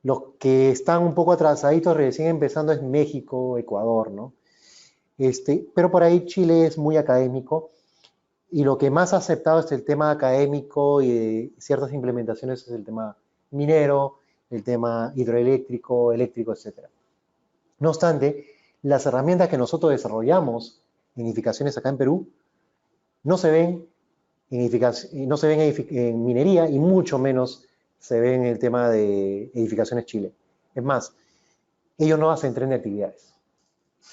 [SPEAKER 1] Los que están un poco atrasaditos recién empezando es México, Ecuador, ¿no? Pero por ahí Chile es muy académico y lo que más ha aceptado es el tema académico y de ciertas implementaciones es el tema minero, el tema hidroeléctrico, eléctrico, etc. No obstante, las herramientas que nosotros desarrollamos en edificaciones acá en Perú no se ven en minería y mucho menos se ven en el tema de edificaciones Chile. Es más, ellos no hacen tren de actividades.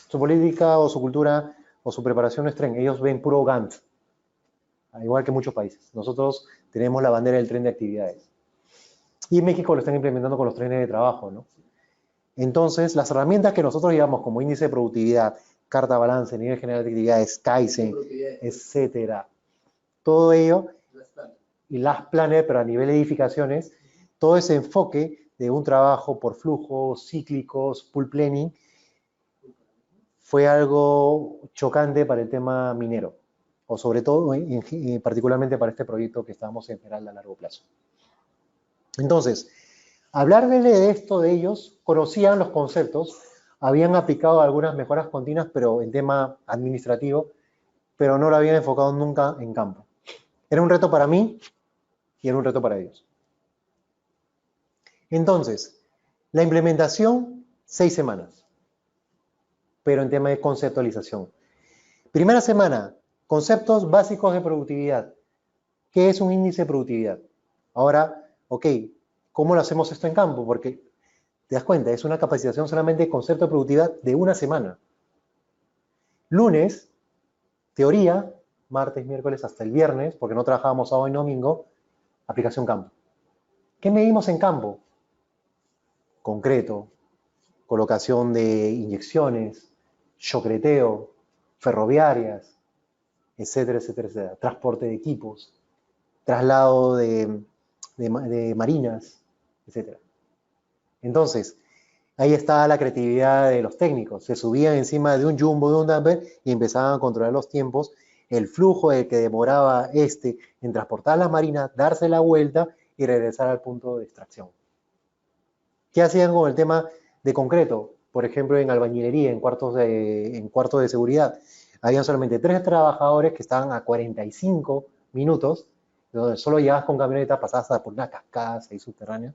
[SPEAKER 1] Su política o su cultura o su preparación no es tren, ellos ven puro Gantt, al igual que muchos países. Nosotros tenemos la bandera del tren de actividades. Y en México lo están implementando con los trenes de trabajo, ¿no? Entonces, las herramientas que nosotros llevamos como índice de productividad, carta balance, nivel general de actividades, Kaizen, etcétera, todo ello, y las planes, pero a nivel de edificaciones, todo ese enfoque de un trabajo por flujos, cíclicos, pool planning, fue algo chocante para el tema minero, o sobre todo, particularmente para este proyecto que estábamos en Esmeralda a largo plazo. Entonces, hablarle de esto de ellos, conocían los conceptos, habían aplicado algunas mejoras continuas, pero en tema administrativo, pero no lo habían enfocado nunca en campo. Era un reto para mí y era un reto para ellos. Entonces, la implementación, 6 semanas, pero en tema de conceptualización. Primera semana, conceptos básicos de productividad. ¿Qué es un índice de productividad? Ahora, ok, ¿cómo lo hacemos esto en campo? Porque, te das cuenta, es una capacitación solamente de concepto de productividad de una semana. Lunes, teoría, martes, miércoles, hasta el viernes, porque no trabajábamos sábado y domingo, aplicación campo. ¿Qué medimos en campo? Concreto, colocación de inyecciones, chocreteo, ferroviarias, etcétera, etcétera, etcétera. Transporte de equipos, traslado de marinas, etcétera. Entonces, ahí está la creatividad de los técnicos. Se subían encima de un jumbo, de un dumper, y empezaban a controlar los tiempos, el flujo del que demoraba en transportar las marinas, darse la vuelta y regresar al punto de extracción. ¿Qué hacían con el tema de concreto? Por ejemplo, en albañilería, en cuartos de seguridad. Habían solamente 3 trabajadores que estaban a 45 minutos, donde solo llegabas con camioneta, pasabas por una cascada ahí subterránea,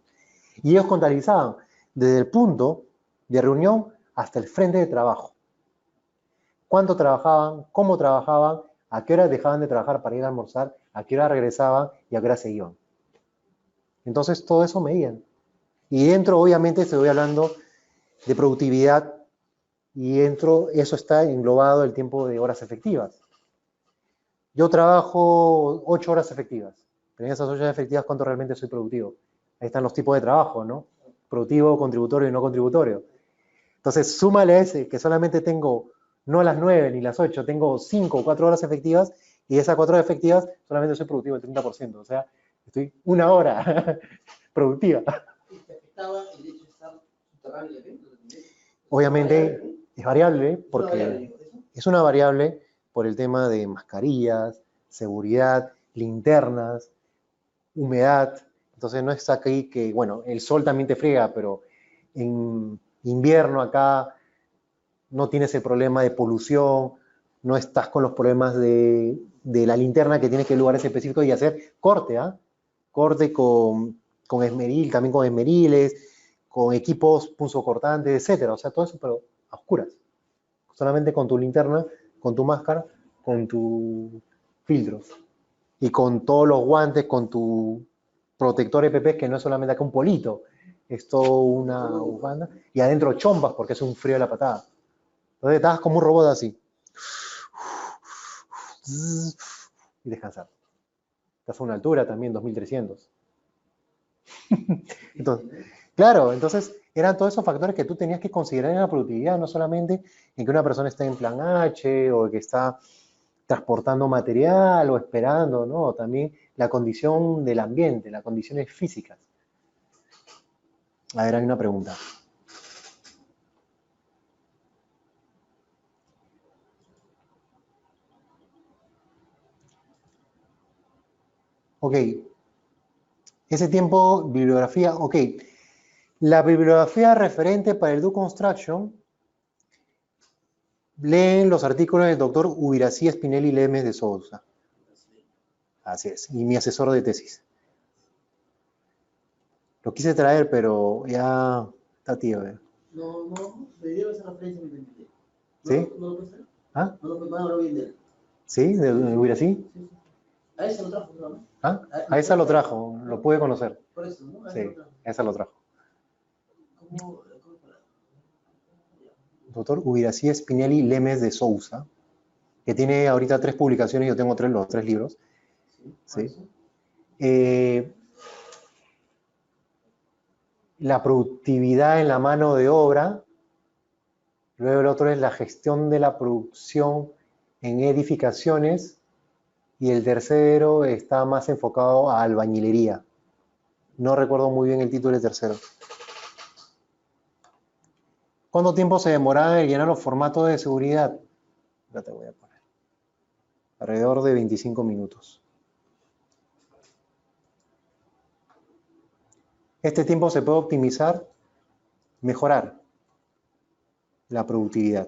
[SPEAKER 1] y ellos contabilizaban desde el punto de reunión hasta el frente de trabajo. Cuánto trabajaban, cómo trabajaban, a qué hora dejaban de trabajar para ir a almorzar, a qué hora regresaban y a qué hora se iban. Entonces, todo eso medían. Y dentro, obviamente, estoy hablando de productividad y dentro eso está englobado el tiempo de horas efectivas. Yo trabajo 8 horas efectivas, pero en esas 8 horas efectivas, ¿cuánto realmente soy productivo? Ahí están los tipos de trabajo, ¿no? Productivo, contributorio y no contributorio. Entonces, súmale a ese, que solamente tengo no las 9 ni las 8, tengo 5 o 4 horas efectivas, y de esas 4 horas efectivas solamente soy productivo el 30%. O sea, estoy una hora productiva.
[SPEAKER 2] ¿Y te afectaba el hecho de estar subterráneo dentro del nivel?
[SPEAKER 1] Obviamente es variable
[SPEAKER 2] Es una variable,
[SPEAKER 1] porque
[SPEAKER 2] digo, eso.
[SPEAKER 1] es una variable por el tema de mascarillas, seguridad, linternas, humedad. Entonces no es aquí que, bueno, el sol también te friega, pero en invierno acá no tienes el problema de polución, no estás con los problemas de la linterna que tienes que ir a lugares específicos y hacer corte, ¿ah? Corte con esmeril, también con esmeriles, con equipos punzocortantes, etcétera. O sea, todo eso, pero a oscuras. Solamente con tu linterna, con tu máscara, con tu filtro y con todos los guantes, con tu protector EPP, que no es solamente acá un polito, es toda una bufanda, y adentro chompas porque es un frío de la patada. Entonces estabas como un robot así. Y descansar. Estás a una altura también, 2300. Entonces, claro, entonces eran todos esos factores que tú tenías que considerar en la productividad, no solamente en que una persona está en plan H o que está transportando material o esperando, ¿no? También la condición del ambiente, las condiciones físicas. A ver, hay una pregunta. Ok, ese tiempo, bibliografía, ok. La bibliografía referente para el Do Construction, leen los artículos del doctor Ubirací Spinelli Lemes de Sousa. Así es, y mi asesor de tesis. Lo quise traer, pero ya está tío.
[SPEAKER 2] No, me dieron esa referencia en mi mente.
[SPEAKER 1] ¿Sí?
[SPEAKER 2] ¿No lo puedes traer?
[SPEAKER 1] ¿Ah?
[SPEAKER 2] No lo puedes hablar bien de él.
[SPEAKER 1] ¿Sí? ¿De Ubirací?
[SPEAKER 2] Sí, sí. A ese lo trajo, ¿no?
[SPEAKER 1] ¿Ah? A esa lo trajo, lo pude conocer.
[SPEAKER 2] Por eso, ¿no? A ese
[SPEAKER 1] Sí,
[SPEAKER 2] lo trajo.
[SPEAKER 1] a esa lo trajo.
[SPEAKER 2] ¿Cómo para?
[SPEAKER 1] Doctor Ubirací Spinelli Lemes de Sousa, que tiene ahorita 3 publicaciones, yo tengo los 3 libros.
[SPEAKER 2] Sí.
[SPEAKER 1] ¿Sí? La productividad en la mano de obra. Luego el otro es la gestión de la producción en edificaciones. Y el tercero está más enfocado a albañilería. No recuerdo muy bien el título del tercero. ¿Cuánto tiempo se demoraba en llenar los formatos de seguridad? Ya te voy a poner. Alrededor de 25 minutos. Este tiempo se puede optimizar, mejorar la productividad.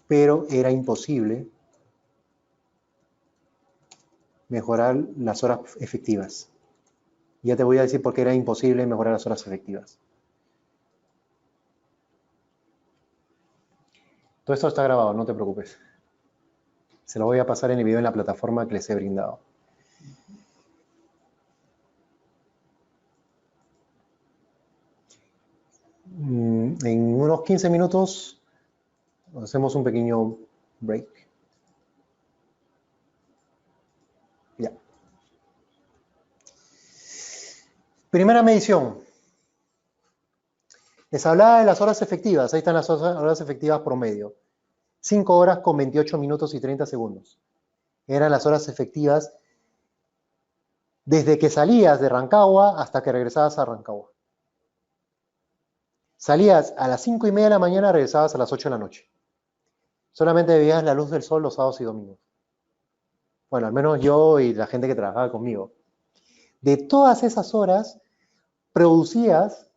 [SPEAKER 1] Pero era imposible mejorar las horas efectivas. Ya te voy a decir por qué era imposible mejorar las horas efectivas. Todo esto está grabado, no te preocupes. Se lo voy a pasar en el video en la plataforma que les he brindado. En unos 15 minutos hacemos un pequeño break. Ya. Primera medición. Les hablaba de las horas efectivas. Ahí están las horas efectivas promedio. 5 horas con 28 minutos y 30 segundos. Eran las horas efectivas desde que salías de Rancagua hasta que regresabas a Rancagua. Salías a las 5:30 de la mañana, regresabas a las 8 de la noche. Solamente veías la luz del sol los sábados y domingos. Bueno, al menos yo y la gente que trabajaba conmigo. De todas esas horas, producías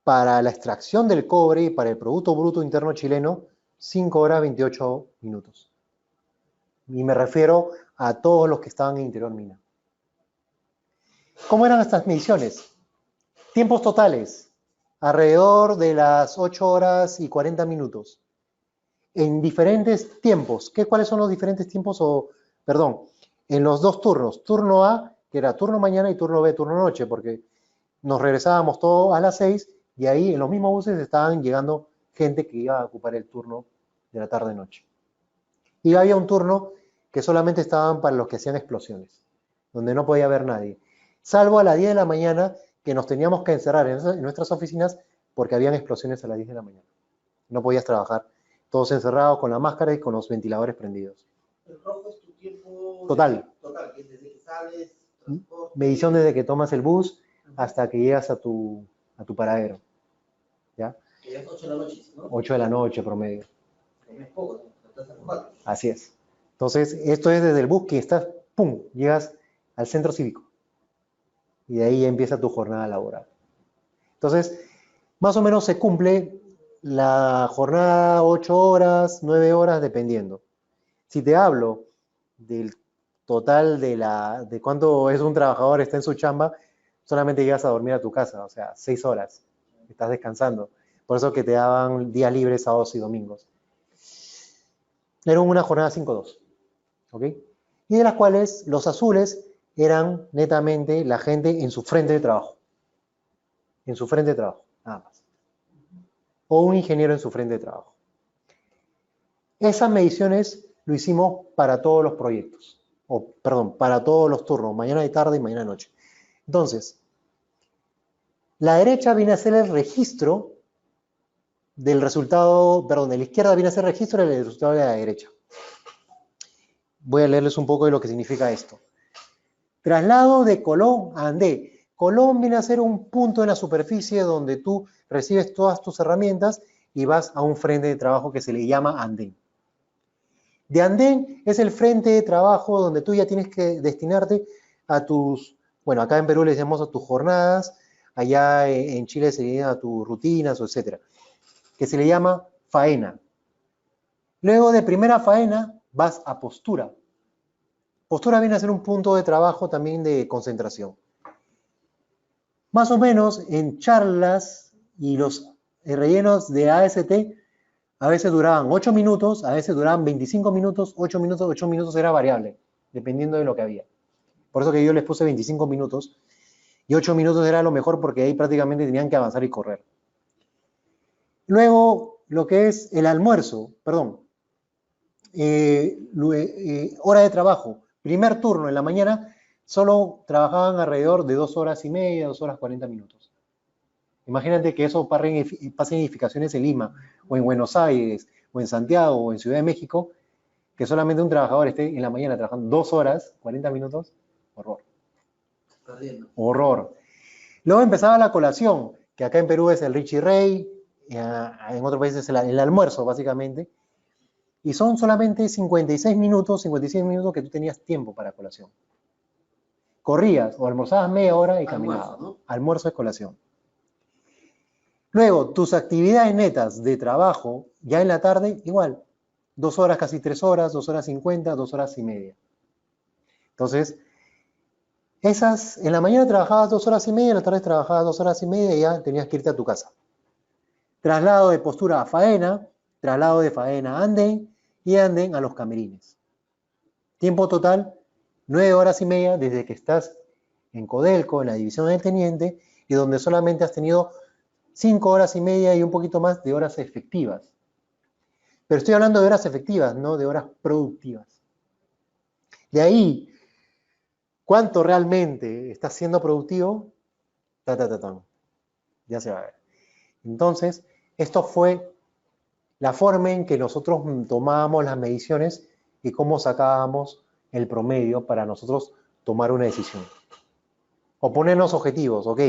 [SPEAKER 1] para la extracción del cobre y para el Producto Bruto Interno chileno 5 horas 28 minutos. Y me refiero a todos los que estaban en interior mina. ¿Cómo eran estas mediciones? Tiempos totales, alrededor de las 8 horas y 40 minutos. En diferentes tiempos. ¿Cuáles son los diferentes tiempos? En los 2 turnos. Turno A, que era turno mañana, y turno B, turno noche, porque nos regresábamos todos a las 6 y ahí en los mismos buses estaban llegando gente que iba a ocupar el turno de la tarde-noche. Y había un turno que solamente estaban para los que hacían explosiones, donde no podía haber nadie. Salvo a las 10 de la mañana, que nos teníamos que encerrar en nuestras oficinas porque habían explosiones a las 10 de la mañana. No podías trabajar. Todos encerrados con la máscara y con los ventiladores prendidos.
[SPEAKER 2] El rojo es tu tiempo
[SPEAKER 1] Total.
[SPEAKER 2] total, que es desde que sales, transporte.
[SPEAKER 1] Medición desde que tomas el bus hasta que llegas a tu paradero. ¿Ya?
[SPEAKER 2] Que ya es 8 de la noche, ¿no?
[SPEAKER 1] 8 de la noche promedio.
[SPEAKER 2] No es poco, estás a las 4.
[SPEAKER 1] Así es. Entonces, esto es desde el bus que estás, ¡pum!, llegas al centro cívico. Y de ahí empieza tu jornada laboral. Entonces, más o menos se cumple la jornada 8 horas, 9 horas, dependiendo. Si te hablo del total de cuánto es un trabajador, está en su chamba, solamente llegas a dormir a tu casa, o sea, 6 horas. Estás descansando. Por eso que te daban días libres, sábados y domingos. Era una jornada 5-2. ¿Ok? Y de las cuales los azules eran netamente la gente en su frente de trabajo. En su frente de trabajo, nada más. O un ingeniero en su frente de trabajo. Esas mediciones lo hicimos para todos los proyectos. O, perdón, para todos los turnos, mañana y tarde y mañana y noche. Entonces, la derecha viene a ser el registro del resultado, perdón, de la izquierda viene a ser el registro del resultado de la derecha. Voy a leerles un poco de lo que significa esto. Traslado de Colón a Andé. Colón viene a ser un punto en la superficie donde tú recibes todas tus herramientas y vas a un frente de trabajo que se le llama andén. De andén es el frente de trabajo donde tú ya tienes que destinarte a tus, bueno, acá en Perú le llamamos a tus jornadas, allá en Chile se le llama a tus rutinas, etcétera, que se le llama faena. Luego de primera faena vas a postura. Postura viene a ser un punto de trabajo también de concentración. Más o menos en charlas y los rellenos de AST a veces duraban 8 minutos, a veces duraban 25 minutos, 8 minutos era variable, dependiendo de lo que había. Por eso que yo les puse 25 minutos y 8 minutos era lo mejor porque ahí prácticamente tenían que avanzar y correr. Luego, lo que es el almuerzo, perdón, hora de trabajo, primer turno en la mañana, solo trabajaban alrededor de 2 horas y media, 2 horas 40 minutos. Imagínate que eso pasa en edificaciones en Lima, o en Buenos Aires, o en Santiago, o en Ciudad de México, que solamente un trabajador esté en la mañana trabajando 2 horas, 40 minutos, horror.
[SPEAKER 2] Perdiendo.
[SPEAKER 1] Horror. Luego empezaba la colación, que acá en Perú es el Richie Rey, en otros países es el almuerzo, básicamente, y son solamente 56 minutos que tú tenías tiempo para colación. Corrías o almorzabas media hora y caminabas.
[SPEAKER 2] ¿No?
[SPEAKER 1] Almuerzo es colación. Luego, tus actividades netas de trabajo, ya en la tarde, igual. 2 horas, casi 3 horas, 2 horas 50, 2 horas y media. Entonces, en la mañana trabajabas 2 horas y media, en la tarde trabajabas 2 horas y media y ya tenías que irte a tu casa. Traslado de postura a faena, traslado de faena a andén y andén a los camerines. Tiempo total, 9 horas y media desde que estás en Codelco, en la división del teniente, y donde solamente has tenido 5 horas y media y un poquito más de horas efectivas. Pero estoy hablando de horas efectivas, no de horas productivas. De ahí, ¿cuánto realmente estás siendo productivo? Ya se va a ver. Entonces, esto fue la forma en que nosotros tomábamos las mediciones y cómo sacábamos el promedio para nosotros tomar una decisión. O ponernos objetivos, ok,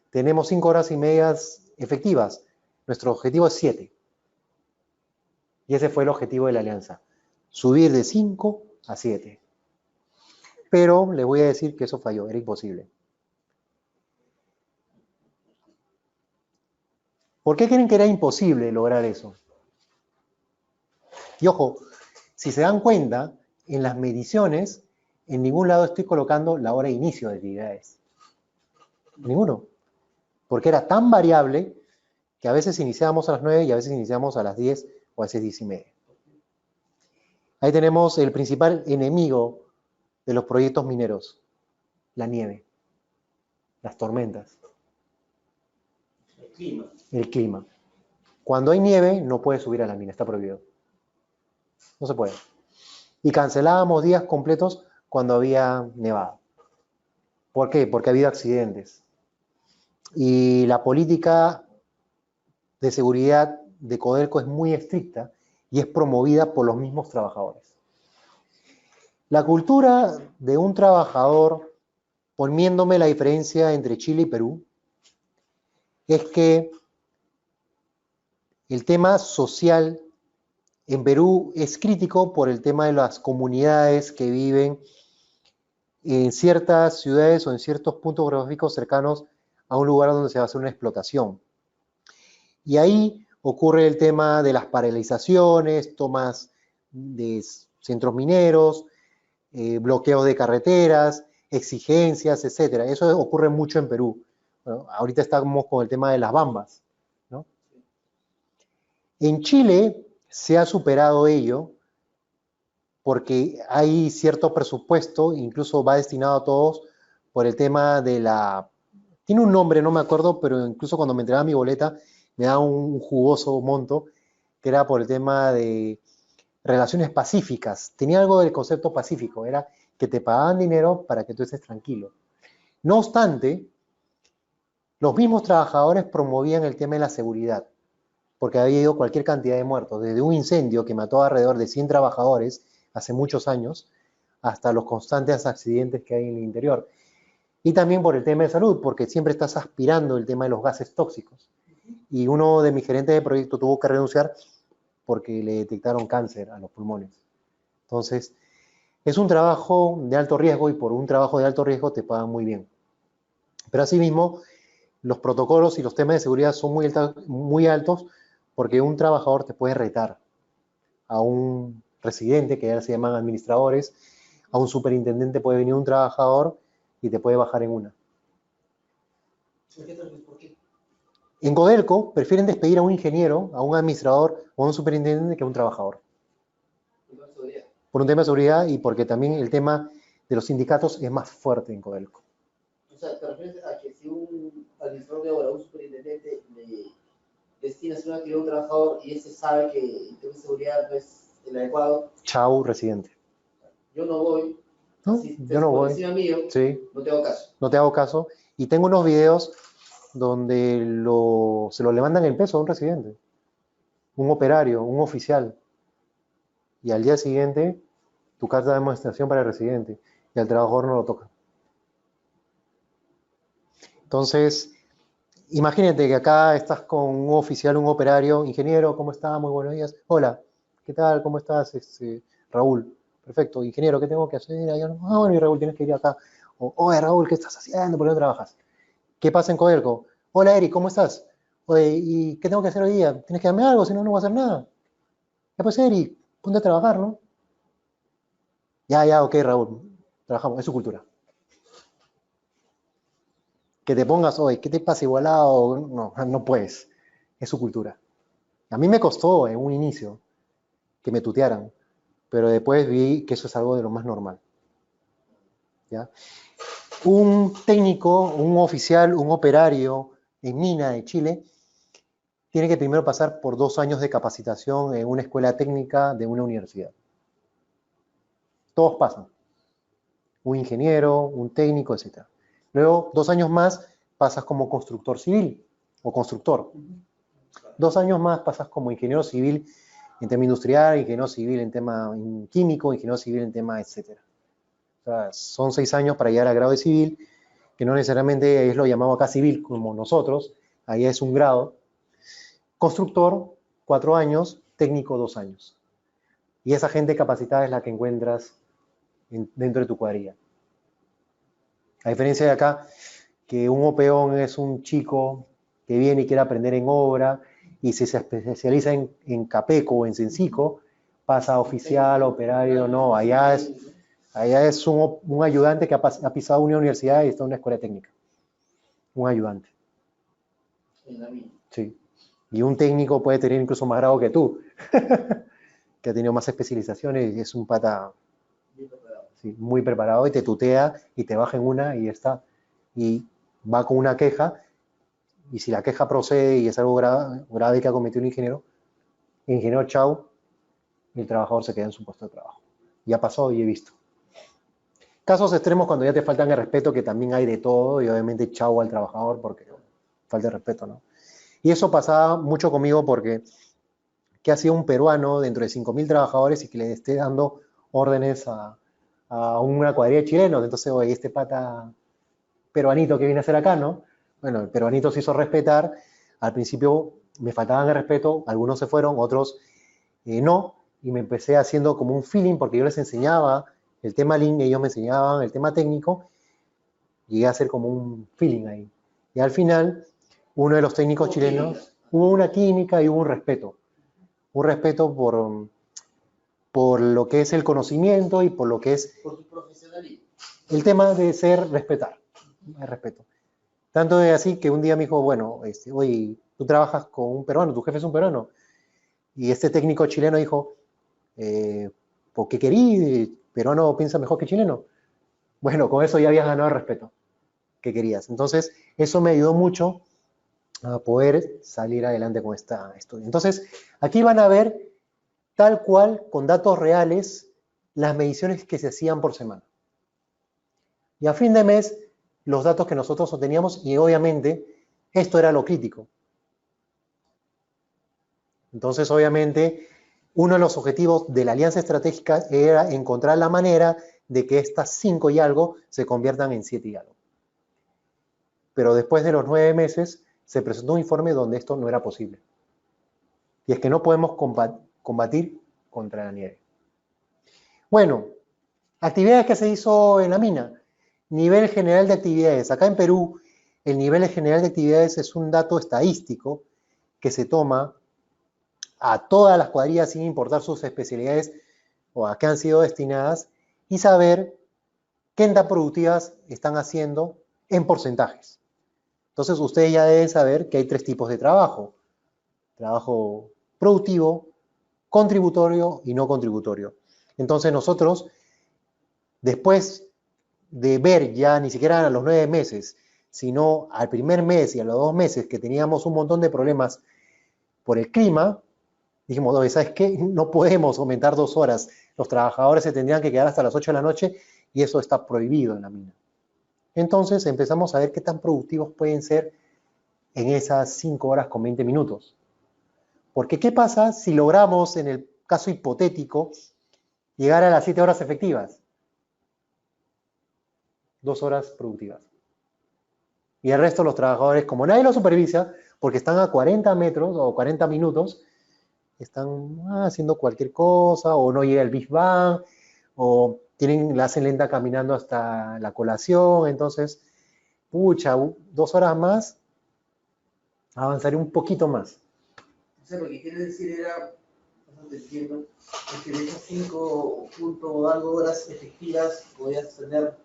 [SPEAKER 1] tenemos 5 horas y media efectivas, nuestro objetivo es 7. Y ese fue el objetivo de la alianza, subir de 5 a 7. Pero les voy a decir que eso falló, era imposible. ¿Por qué creen que era imposible lograr eso? Y ojo, si se dan cuenta, en las mediciones, en ningún lado estoy colocando la hora de inicio de actividades. Ninguno. Porque era tan variable que a veces iniciábamos a las 9 y a veces iniciábamos a las 10 o a veces 10 y media. Ahí tenemos el principal enemigo de los proyectos mineros, la nieve, las tormentas. El clima. Cuando hay nieve, no puedes subir a la mina, está prohibido. No se puede. Y cancelábamos días completos cuando había nevado. ¿Por qué? Porque ha habido accidentes. Y la política de seguridad de Codelco es muy estricta y es promovida por los mismos trabajadores. La cultura de un trabajador, poniéndome la diferencia entre Chile y Perú, es que el tema social en Perú es crítico por el tema de las comunidades que viven en ciertas ciudades o en ciertos puntos geográficos cercanos a un lugar donde se va a hacer una explotación. Y ahí ocurre el tema de las paralizaciones, tomas de centros mineros, bloqueos de carreteras, exigencias, etcétera. Eso ocurre mucho en Perú. Bueno, ahorita estamos con el tema de las bambas, ¿no? En Chile se ha superado ello porque hay cierto presupuesto, incluso va destinado a todos por el tema de la... Tiene un nombre, no me acuerdo, pero incluso cuando me entregaba mi boleta me daba un jugoso monto, que era por el tema de relaciones pacíficas. Tenía algo del concepto pacífico, era que te pagaban dinero para que tú estés tranquilo. No obstante, los mismos trabajadores promovían el tema de la seguridad, porque había habido cualquier cantidad de muertos, desde un incendio que mató alrededor de 100 trabajadores hace muchos años, hasta los constantes accidentes que hay en el interior. Y también por el tema de salud, porque siempre estás aspirando el tema de los gases tóxicos. Y uno de mis gerentes de proyecto tuvo que renunciar porque le detectaron cáncer a los pulmones. Entonces, es un trabajo de alto riesgo y por un trabajo de alto riesgo te pagan muy bien. Pero asimismo, los protocolos y los temas de seguridad son muy altos porque un trabajador te puede retar a un residente, que ya se llaman administradores, a un superintendente puede venir un trabajador y te puede bajar en una.
[SPEAKER 2] ¿Por qué?
[SPEAKER 1] En Codelco prefieren despedir a un ingeniero, a un administrador o a un superintendente que a un trabajador. Por un tema de seguridad y porque también el tema de los sindicatos es más fuerte en Codelco.
[SPEAKER 2] O sea, ¿te refieres a que si un administrador de obra, un superintendente, le destina una actividad a un trabajador y ese sabe que el tema de seguridad no es el adecuado?
[SPEAKER 1] Chau, residente.
[SPEAKER 2] Yo no voy.
[SPEAKER 1] ¿No?
[SPEAKER 2] Si
[SPEAKER 1] Yo no
[SPEAKER 2] por
[SPEAKER 1] voy.
[SPEAKER 2] encima mío,
[SPEAKER 1] Sí.
[SPEAKER 2] no te hago caso.
[SPEAKER 1] No te hago caso. Y tengo unos videos donde se lo levantan el peso a un residente, un operario, un oficial. Y al día siguiente, tu carta de demostración para el residente. Y al trabajador no lo toca. Entonces, imagínate que acá estás con un oficial, un operario, ingeniero, ¿cómo está? Muy buenos días. Hola, ¿qué tal? ¿Cómo estás? Raúl. Perfecto. Ingeniero, ¿qué tengo que hacer? Bueno, y Raúl, tienes que ir acá. Oye, Raúl, ¿qué estás haciendo? ¿Por qué no trabajas? ¿Qué pasa en Codelco? Hola, Eric, ¿cómo estás? Oye, ¿y qué tengo que hacer hoy día? ¿Tienes que darme algo? Si no, no voy a hacer nada. Ya pues, Eric, ponte a trabajar, ¿no? Ya, ok, Raúl. Trabajamos, es su cultura. Que te pongas, oye, ¿qué te pasa igualado? No, no puedes. Es su cultura. A mí me costó en un inicio que me tutearan, pero después vi que eso es algo de lo más normal. ¿Ya? Un técnico, un oficial, un operario en mina de Chile tiene que primero pasar por 2 años de capacitación en una escuela técnica de una universidad. Todos pasan. Un ingeniero, un técnico, etc. Luego, 2 años más, pasas como constructor civil o constructor. 2 años más pasas como ingeniero civil en tema industrial, ingeniero civil en tema químico, ingeniero civil en tema, etc. O sea, son 6 años para llegar al grado de civil, que no necesariamente es lo llamado acá civil como nosotros, ahí es un grado. Constructor, 4 años, técnico, 2 años. Y esa gente capacitada es la que encuentras dentro de tu cuadrilla. A diferencia de acá, que un peón es un chico que viene y quiere aprender en obra y si se especializa en capeco o en sencico, pasa a oficial, operario, no, allá es un ayudante que ha pisado una universidad y está en una escuela técnica. Un ayudante.
[SPEAKER 2] En la mina.
[SPEAKER 1] Sí. Y un técnico puede tener incluso más grado que tú, que ha tenido más especializaciones y es un pata sí, muy preparado y te tutea y te baja en una y ya está. Y va con una queja y si la queja procede y es algo grave que ha cometido un ingeniero chau, y el trabajador se queda en su puesto de trabajo. Ya pasó y he visto. Casos extremos cuando ya te faltan el respeto, que también hay de todo, y obviamente chau al trabajador porque falta de respeto, ¿no? Y eso pasaba mucho conmigo porque ¿qué hacía un peruano dentro de 5.000 trabajadores y que le esté dando órdenes a una cuadrilla de chilenos? Entonces, oye, este pata peruanito que viene a hacer acá, ¿no? Bueno, el peruanito se hizo respetar. Al principio me faltaban el respeto, algunos se fueron, otros no, y me empecé haciendo como un feeling porque yo les enseñaba el tema Lean, ellos me enseñaban el tema técnico, llegué a hacer como un feeling ahí. Y al final, uno de los técnicos chilenos, hubo una química y hubo un respeto por lo que es el conocimiento y por lo que es
[SPEAKER 2] Por tu profesionalismo.
[SPEAKER 1] el tema de ser respetar, el respeto. Tanto es así que un día me dijo, bueno, oye, tú trabajas con un peruano, tu jefe es un peruano. Y este técnico chileno dijo, ¿por qué querí? ¿Peruano piensa mejor que chileno? Bueno, con eso ya habías ganado el respeto que querías. Entonces, eso me ayudó mucho a poder salir adelante con esta estudio. Entonces, aquí van a ver tal cual, con datos reales, las mediciones que se hacían por semana. Y a fin de mes, los datos que nosotros obteníamos, y obviamente, esto era lo crítico. Entonces, obviamente, uno de los objetivos de la alianza estratégica era encontrar la manera de que estas 5 y algo se conviertan en 7 y algo. Pero después de los 9 meses, se presentó un informe donde esto no era posible. Y es que no podemos combatir contra la nieve. Bueno, actividades que se hizo en la mina. Nivel general de actividades. Acá en Perú, el nivel general de actividades es un dato estadístico que se toma a todas las cuadrillas sin importar sus especialidades o a qué han sido destinadas y saber qué tan productivas están haciendo en porcentajes. Entonces, ustedes ya deben saber que hay 3 tipos de trabajo. Trabajo productivo, contributorio y no contributorio. Entonces, nosotros, después de ver ya ni siquiera a los 9 meses, sino al primer mes y a los 2 meses que teníamos un montón de problemas por el clima, dijimos, oye, ¿sabes qué? No podemos aumentar 2 horas. Los trabajadores se tendrían que quedar hasta las 8 de la noche y eso está prohibido en la mina. Entonces empezamos a ver qué tan productivos pueden ser en esas 5 horas con 20 minutos. Porque ¿qué pasa si logramos, en el caso hipotético, llegar a las 7 horas efectivas? 2 horas productivas. Y el resto de los trabajadores, como nadie los supervisa, porque están a 40 metros o 40 minutos, están haciendo cualquier cosa, o no llega el Big Bang, o la hacen lenta caminando hasta la colación. Entonces, pucha, 2 horas más, avanzaré un poquito más.
[SPEAKER 2] O sea, lo que quiere decir era, no te entiendo, es que de esas 5 punto algo horas efectivas podías tener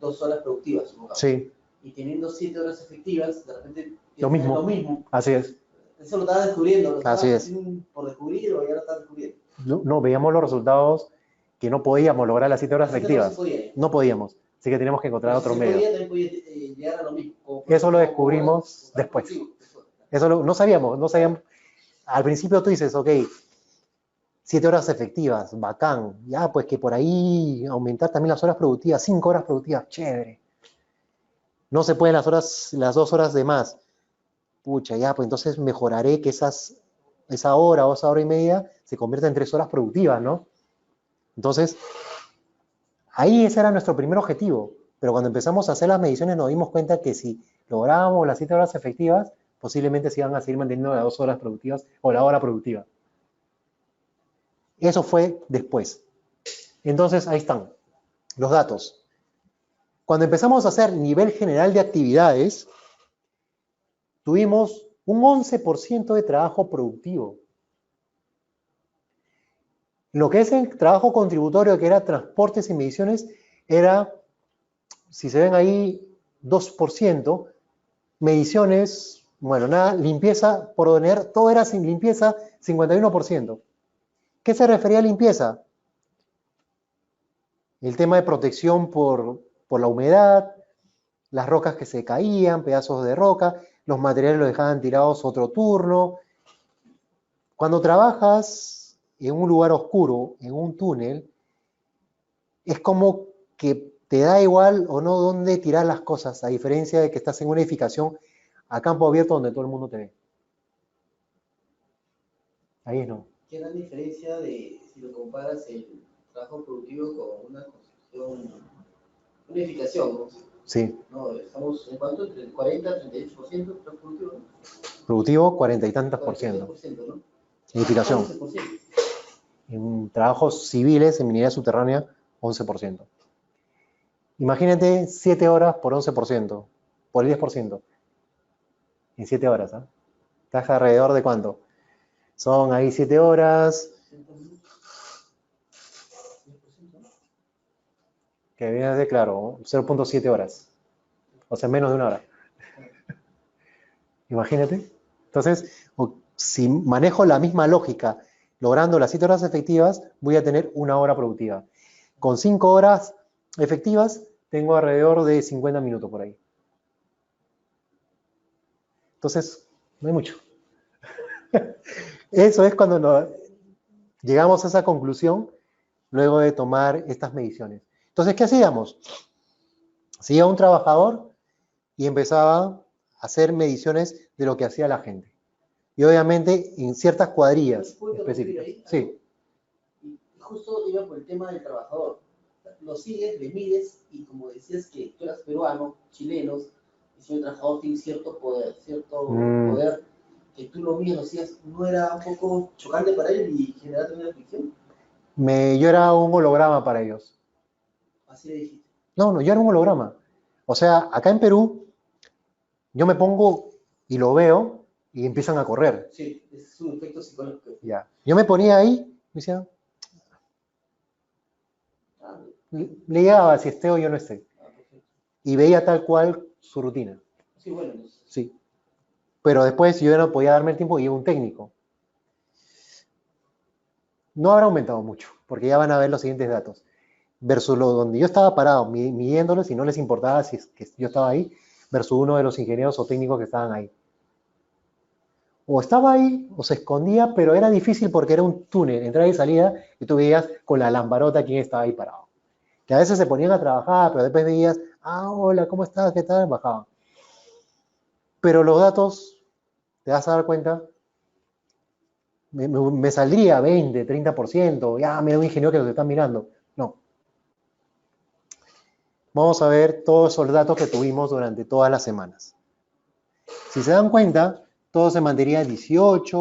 [SPEAKER 2] 2 horas productivas, ¿no?
[SPEAKER 1] Sí.
[SPEAKER 2] Y teniendo 7 horas efectivas, de repente
[SPEAKER 1] lo mismo. Así es.
[SPEAKER 2] Eso lo estabas descubriendo, lo
[SPEAKER 1] Así es.
[SPEAKER 2] por descubrir o ya lo estabas descubriendo.
[SPEAKER 1] No, veíamos los resultados que no podíamos lograr las 7 horas efectivas.
[SPEAKER 2] No, podía.
[SPEAKER 1] No podíamos. Así que teníamos que encontrar otro medio.
[SPEAKER 2] También podía llegar a lo mismo.
[SPEAKER 1] Eso lo descubrimos después. Eso no sabíamos. Al principio tú dices, ok, 7 horas efectivas, bacán. Ya, pues que por ahí aumentar también las horas productivas, 5 horas productivas, chévere. No se pueden las 2 horas de más. Pucha, ya, pues entonces mejoraré que esa hora o esa hora y media se convierta en 3 horas productivas, ¿no? Entonces, ahí ese era nuestro primer objetivo. Pero cuando empezamos a hacer las mediciones nos dimos cuenta que si lográbamos las 7 horas efectivas, posiblemente se iban a seguir manteniendo las 2 horas productivas o la hora productiva. Eso fue después. Entonces, ahí están los datos. Cuando empezamos a hacer nivel general de actividades, tuvimos un 11% de trabajo productivo. Lo que es el trabajo contributorio, que era transportes y mediciones, era, si se ven ahí, 2%. Mediciones, bueno, nada, limpieza por doner, todo era sin limpieza, 51%. ¿Qué se refería a limpieza? El tema de protección por la humedad, las rocas que se caían, pedazos de roca, los materiales los dejaban tirados otro turno. Cuando trabajas en un lugar oscuro, en un túnel, es como que te da igual o no dónde tirar las cosas, a diferencia de que estás en una edificación a campo abierto donde todo el mundo te ve. Ahí no.
[SPEAKER 2] ¿Qué gran diferencia de si lo comparas el trabajo productivo con una construcción, una edificación, ¿no?
[SPEAKER 1] Sí.
[SPEAKER 2] No, estamos en cuánto, entre el 40 y 38% de trabajo productivo, ¿no?
[SPEAKER 1] Productivo, 40 y tantos por ciento.
[SPEAKER 2] 43%, ¿no?
[SPEAKER 1] Edificación.
[SPEAKER 2] 11%.
[SPEAKER 1] En trabajos civiles, en minería subterránea, 11%. Imagínate 7 horas por 11%, por el 10%. En 7 horas, ¿ah? ¿Estás alrededor de cuánto? Son ahí 7 horas, que viene de, claro, 0.7 horas. O sea, menos de una hora. Imagínate. Entonces, si manejo la misma lógica, logrando las 7 horas efectivas, voy a tener 1 hora productiva. Con 5 horas efectivas, tengo alrededor de 50 minutos por ahí. Entonces, no hay mucho. Eso es cuando llegamos a esa conclusión luego de tomar estas mediciones. Entonces, ¿qué hacíamos? Se iba un trabajador y empezaba a hacer mediciones de lo que hacía la gente. Y obviamente en ciertas cuadrillas específicas. Sí.
[SPEAKER 2] Y justo iba por el tema del trabajador. Lo sigues, le mides, y como decías que tú eras peruano, chilenos, y si un trabajador tiene cierto poder, que tú lo mides, lo sigas, ¿no era un poco chocante para él y generarte una fricción?
[SPEAKER 1] Yo era un holograma para ellos.
[SPEAKER 2] Así le dijiste.
[SPEAKER 1] No, yo era un holograma. O sea, acá en Perú, yo me pongo y lo veo y empiezan a correr.
[SPEAKER 2] Sí, es un efecto psicológico.
[SPEAKER 1] Ya. Yo me ponía ahí, me decía, le llegaba si esté o yo no esté. Y veía tal cual su rutina.
[SPEAKER 2] Sí, bueno, entonces.
[SPEAKER 1] Sí. Pero después yo ya no podía darme el tiempo y iba un técnico. No habrá aumentado mucho, porque ya van a ver los siguientes datos. Versus donde yo estaba parado midiéndolos y no les importaba si es que yo estaba ahí, versus uno de los ingenieros o técnicos que estaban ahí. O estaba ahí o se escondía, pero era difícil porque era un túnel, entrada y salida, y tú veías con la lamparota quién estaba ahí parado. Que a veces se ponían a trabajar, pero después veías, hola, ¿cómo estás? ¿Qué tal? Bajaban. Pero los datos, te vas a dar cuenta, me saldría 20, 30%, ya, mira un ingeniero que los está mirando. No. Vamos a ver todos esos datos que tuvimos durante todas las semanas. Si se dan cuenta, todo se mantenía 18,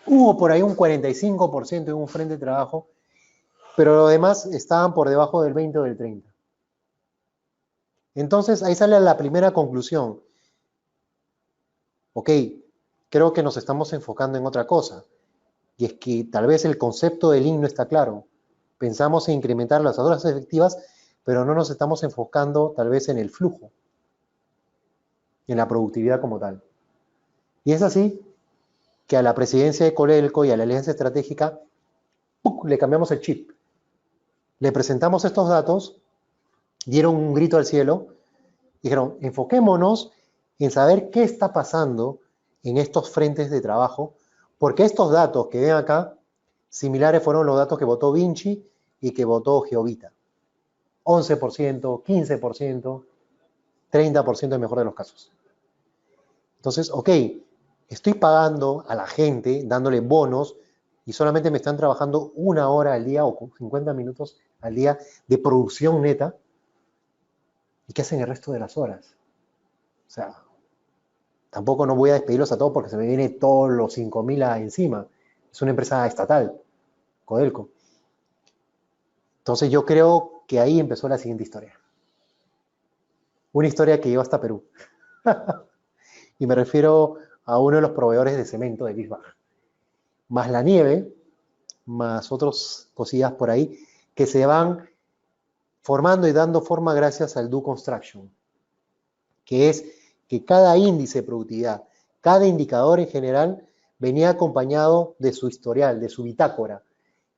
[SPEAKER 1] hubo por ahí un 45% en un frente de trabajo, pero los demás estaban por debajo del 20 o del 30. Entonces, ahí sale la primera conclusión. Ok, creo que nos estamos enfocando en otra cosa, y es que tal vez el concepto del Lean no está claro. Pensamos en incrementar las horas efectivas, pero no nos estamos enfocando tal vez en el flujo, en la productividad como tal. Y es así que a la presidencia de Codelco y a la alianza estratégica ¡puc!, le cambiamos el chip. Le presentamos estos datos, dieron un grito al cielo, dijeron, enfoquémonos en saber qué está pasando en estos frentes de trabajo, porque estos datos que ven acá, similares fueron los datos que votó Vinci y que votó Geovita. 11%, 15%, 30% en mejor de los casos. Entonces, ok, estoy pagando a la gente, dándole bonos, y solamente me están trabajando 1 hora al día o 50 minutos al día de producción neta. ¿Y qué hacen el resto de las horas? O sea, tampoco no voy a despedirlos a todos porque se me viene todos los 5.000 encima. Es una empresa estatal, Codelco. Entonces yo creo que ahí empezó la siguiente historia. Una historia que llegó hasta Perú. Y me refiero a uno de los proveedores de cemento de Bisbach. Más la nieve, más otras cosillas por ahí, que se van formando y dando forma gracias al Do Construction, que es que cada índice de productividad, cada indicador en general, venía acompañado de su historial, de su bitácora.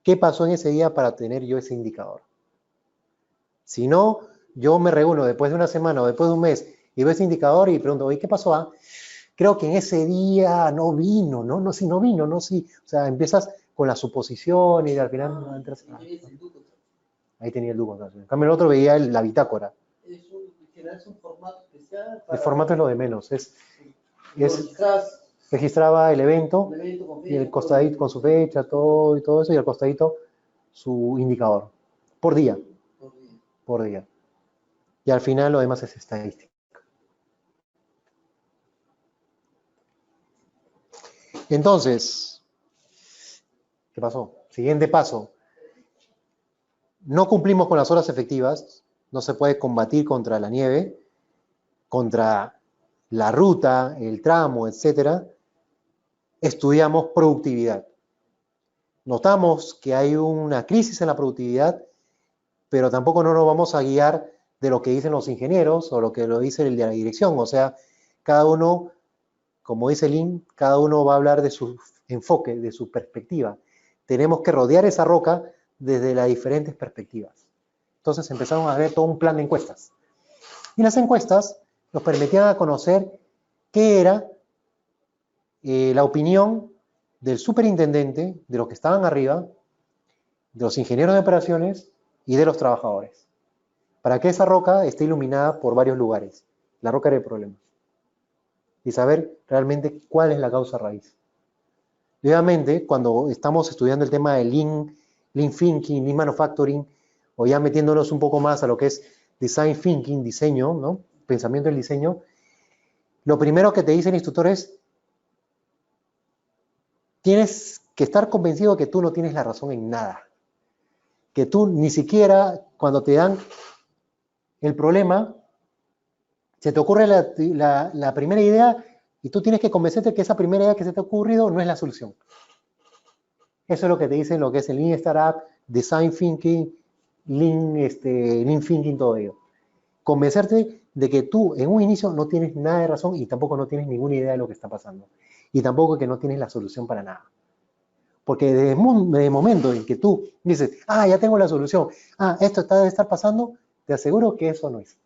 [SPEAKER 1] ¿Qué pasó en ese día para tener yo ese indicador? Si no, yo me reúno después de una semana o después de un mes y veo ese indicador y pregunto, oye, ¿qué pasó? Creo que en ese día no vino, ¿no? Si no vino, no, sí. O sea, empiezas con la suposición y al final no entras. Ahí tenía el Do Construction. En cambio, el otro veía la bitácora.
[SPEAKER 2] Es un formato especial.
[SPEAKER 1] El formato es lo de menos. registraba el evento
[SPEAKER 2] un evento con
[SPEAKER 1] y
[SPEAKER 2] fecha,
[SPEAKER 1] el costadito con su fecha, todo y todo eso, y al costadito su indicador. Por día. Por día. Y al final lo demás es estadística. Entonces, ¿qué pasó? Siguiente paso. No cumplimos con las horas efectivas, no se puede combatir contra la nieve, contra la ruta, el tramo, etcétera. Estudiamos productividad. Notamos que hay una crisis en la productividad, pero tampoco no nos vamos a guiar de lo que dicen los ingenieros o lo que lo dice el de la dirección. O sea, cada uno, como dice Lin, cada uno va a hablar de su enfoque, de su perspectiva. Tenemos que rodear esa roca desde las diferentes perspectivas. Entonces empezamos a ver todo un plan de encuestas. Y las encuestas nos permitían conocer qué era la opinión del superintendente, de los que estaban arriba, de los ingenieros de operaciones y de los trabajadores, para que esa roca esté iluminada por varios lugares, la roca del problema, y saber realmente cuál es la causa raíz. Y obviamente, cuando estamos estudiando el tema de Lean Thinking, Lean Manufacturing, o ya metiéndonos un poco más a lo que es Design Thinking, diseño, ¿no? Pensamiento del diseño, lo primero que te dice el instructor es, tienes que estar convencido que tú no tienes la razón en nada. Que tú ni siquiera, cuando te dan el problema, se te ocurre la primera idea y tú tienes que convencerte que esa primera idea que se te ha ocurrido no es la solución. Eso es lo que te dicen lo que es el Lean Startup, Design Thinking, Lean Thinking, todo ello. Convencerte de que tú en un inicio no tienes nada de razón y tampoco no tienes ninguna idea de lo que está pasando. Y tampoco que no tienes la solución para nada. Porque desde el momento en que tú dices, ya tengo la solución, esto debe estar pasando, te aseguro que eso no es.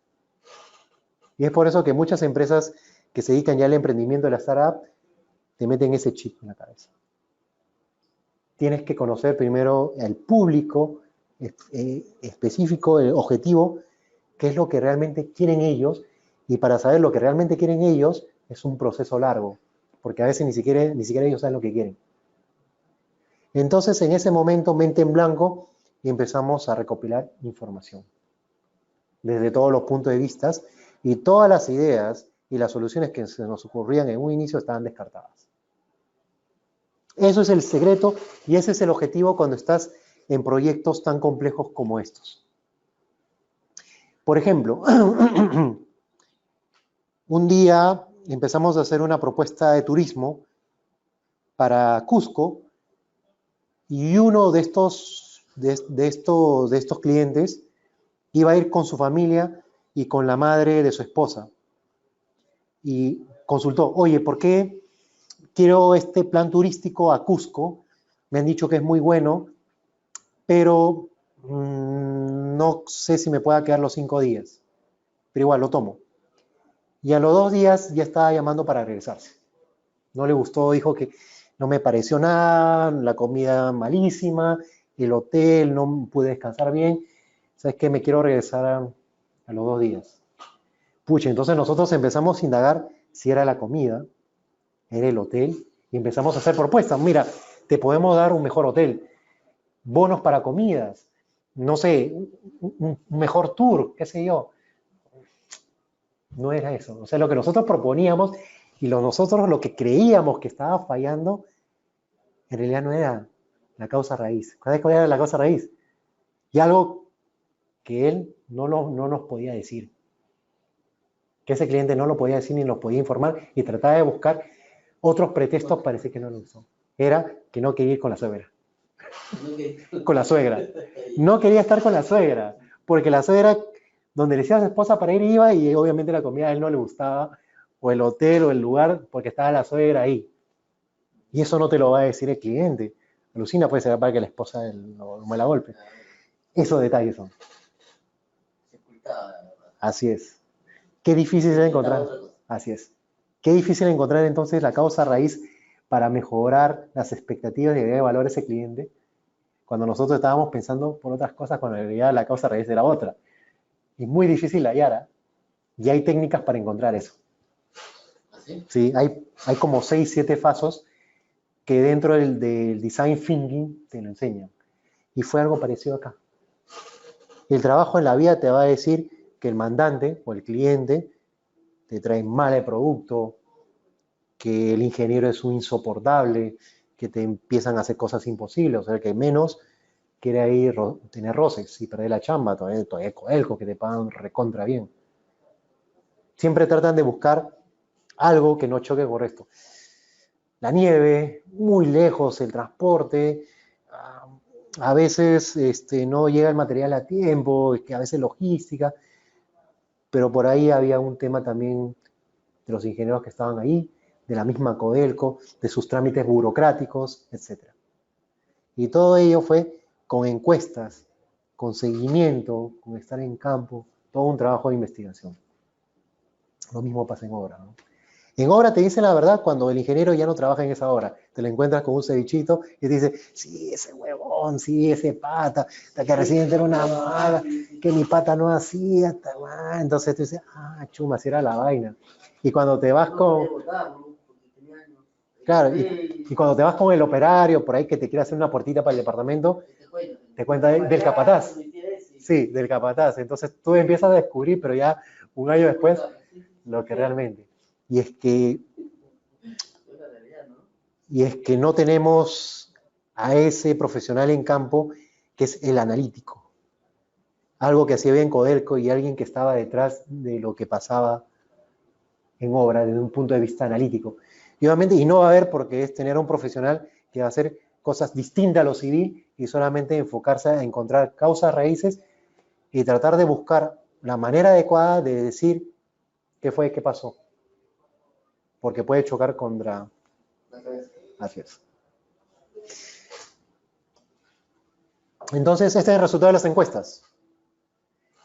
[SPEAKER 1] Y es por eso que muchas empresas que se dedican ya al emprendimiento de la startup te meten ese chip en la cabeza. Tienes que conocer primero al público específico, el objetivo, qué es lo que realmente quieren ellos, y para saber lo que realmente quieren ellos es un proceso largo, porque a veces ni siquiera ellos saben lo que quieren. Entonces, en ese momento, mente en blanco, y empezamos a recopilar información desde todos los puntos de vista, y todas las ideas y las soluciones que se nos ocurrían en un inicio estaban descartadas. Eso es el secreto y ese es el objetivo cuando estás en proyectos tan complejos como estos. Por ejemplo, un día empezamos a hacer una propuesta de turismo para Cusco y uno de estos clientes iba a ir con su familia y con la madre de su esposa. Y consultó, oye, ¿por qué quiero este plan turístico a Cusco? Me han dicho que es muy bueno, pero no sé si me pueda quedar los 5 días. Pero igual lo tomo. Y a los 2 días ya estaba llamando para regresarse. No le gustó, dijo que no me pareció nada, la comida malísima, el hotel, no pude descansar bien. ¿Sabes qué? Me quiero regresar a los 2 días. Pucha, entonces nosotros empezamos a indagar si era la comida, era el hotel, y empezamos a hacer propuestas. Mira, te podemos dar un mejor hotel, bonos para comidas, no sé, un mejor tour, qué sé yo. No era eso. O sea, lo que nosotros proponíamos y nosotros lo que creíamos que estaba fallando, en realidad no era la causa raíz. ¿Cuál era la causa raíz? Y algo que él no nos podía decir. Que ese cliente no lo podía decir ni nos podía informar y trataba de buscar otros pretextos, parece que no lo usó. Era que no quería ir con la suegra. Con la suegra. No quería estar con la suegra, porque la suegra, donde le decía a su esposa para ir, iba y obviamente la comida a él no le gustaba, o el hotel o el lugar, porque estaba la suegra ahí. Y eso no te lo va a decir el cliente. Alucina, puede ser para que la esposa lo muela a golpe. Esos detalles son. Así es. Qué difícil es encontrar. Así es. Qué difícil encontrar entonces la causa raíz para mejorar las expectativas de valor de ese cliente, cuando nosotros estábamos pensando por otras cosas, cuando en realidad la causa raíz era otra. Y muy difícil hallar, y hay técnicas para encontrar eso.
[SPEAKER 2] ¿Sí?
[SPEAKER 1] ¿sí? Hay como 6, 7 pasos que dentro del design thinking te lo enseñan. Y fue algo parecido acá. El trabajo en la vida te va a decir que el mandante o el cliente te trae mal el producto, que el ingeniero es un insoportable, que te empiezan a hacer cosas imposibles, o sea, que menos quiere ahí tener roces y perder la chamba, todavía Codelco, que te pagan recontra bien. Siempre tratan de buscar algo que no choque con esto. La nieve, muy lejos el transporte, a veces no llega el material a tiempo, que a veces logística, pero por ahí había un tema también de los ingenieros que estaban ahí, de la misma Codelco, de sus trámites burocráticos, etc. Y todo ello fue con encuestas, con seguimiento, con estar en campo, todo un trabajo de investigación. Lo mismo pasa en obra, ¿no? En obra te dicen la verdad cuando el ingeniero ya no trabaja en esa obra. Te lo encuentras con un cevichito y te dice, sí, ese huevón, sí, ese pata, hasta que recién era una mala, que mi pata no hacía, entonces tú dices, chuma, así era la vaina. Y cuando te vas con... Claro, y cuando te vas con el operario, por ahí que te quiere hacer una puertita para el departamento, te cuenta del capataz. Sí, del capataz. Entonces tú empiezas a descubrir, pero ya un año después, lo que realmente. Y es que no tenemos a ese profesional en campo que es el analítico. Algo que hacía bien Codelco y alguien que estaba detrás de lo que pasaba en obra desde un punto de vista analítico. Y obviamente, y no va a haber porque es tener a un profesional que va a hacer cosas distintas a lo civil y solamente enfocarse a encontrar causas raíces y tratar de buscar la manera adecuada de decir qué fue, qué pasó. Porque puede chocar contra... Así es. Entonces, este es el resultado de las encuestas.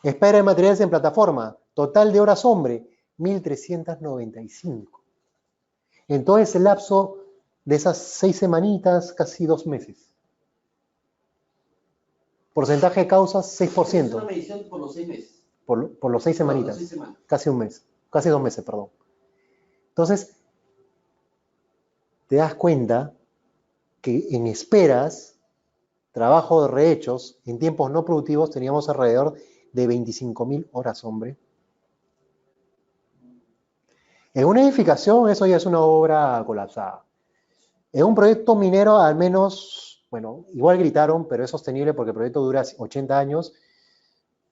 [SPEAKER 1] Espera de materiales en plataforma. Total de horas hombre, 1.395. En todo ese lapso de esas 6 semanitas, casi 2 meses. Porcentaje de causas, 6%.
[SPEAKER 2] Es una medición por los 6 meses.
[SPEAKER 1] Por los 6 semanitas.
[SPEAKER 2] 6 semanas.
[SPEAKER 1] Casi un mes. Casi 2 meses, perdón. Entonces, te das cuenta que en esperas, trabajo de rehechos, en tiempos no productivos, teníamos alrededor de 25.000 horas, hombre. En una edificación, eso ya es una obra colapsada. En un proyecto minero, al menos, bueno, igual gritaron, pero es sostenible porque el proyecto dura 80 años.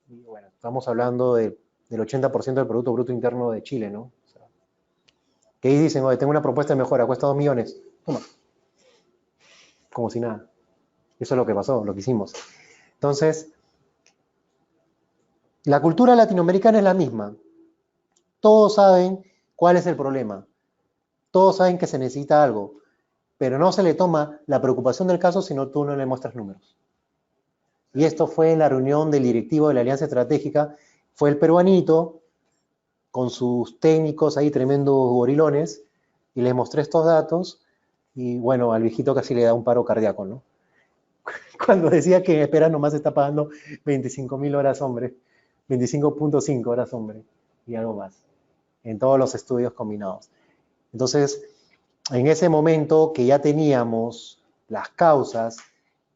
[SPEAKER 1] Y bueno, estamos hablando del 80% del Producto Bruto Interno de Chile, ¿no? O sea, que ahí dicen, oye, tengo una propuesta de mejora, cuesta 2 millones. Toma. Como si nada. Eso es lo que pasó, lo que hicimos. Entonces, la cultura latinoamericana es la misma. Todos saben cuál es el problema. Todos saben que se necesita algo, pero no se le toma la preocupación del caso si no tú no le muestras números. Y esto fue en la reunión del directivo de la Alianza Estratégica, fue el peruanito con sus técnicos ahí, tremendos gorilones, y les mostré estos datos, y bueno, al viejito casi le da un paro cardíaco, ¿no? Cuando decía que en espera nomás está pagando 25.000 horas hombre, 25.5 horas hombre, y algo más, en todos los estudios combinados. Entonces, en ese momento que ya teníamos las causas,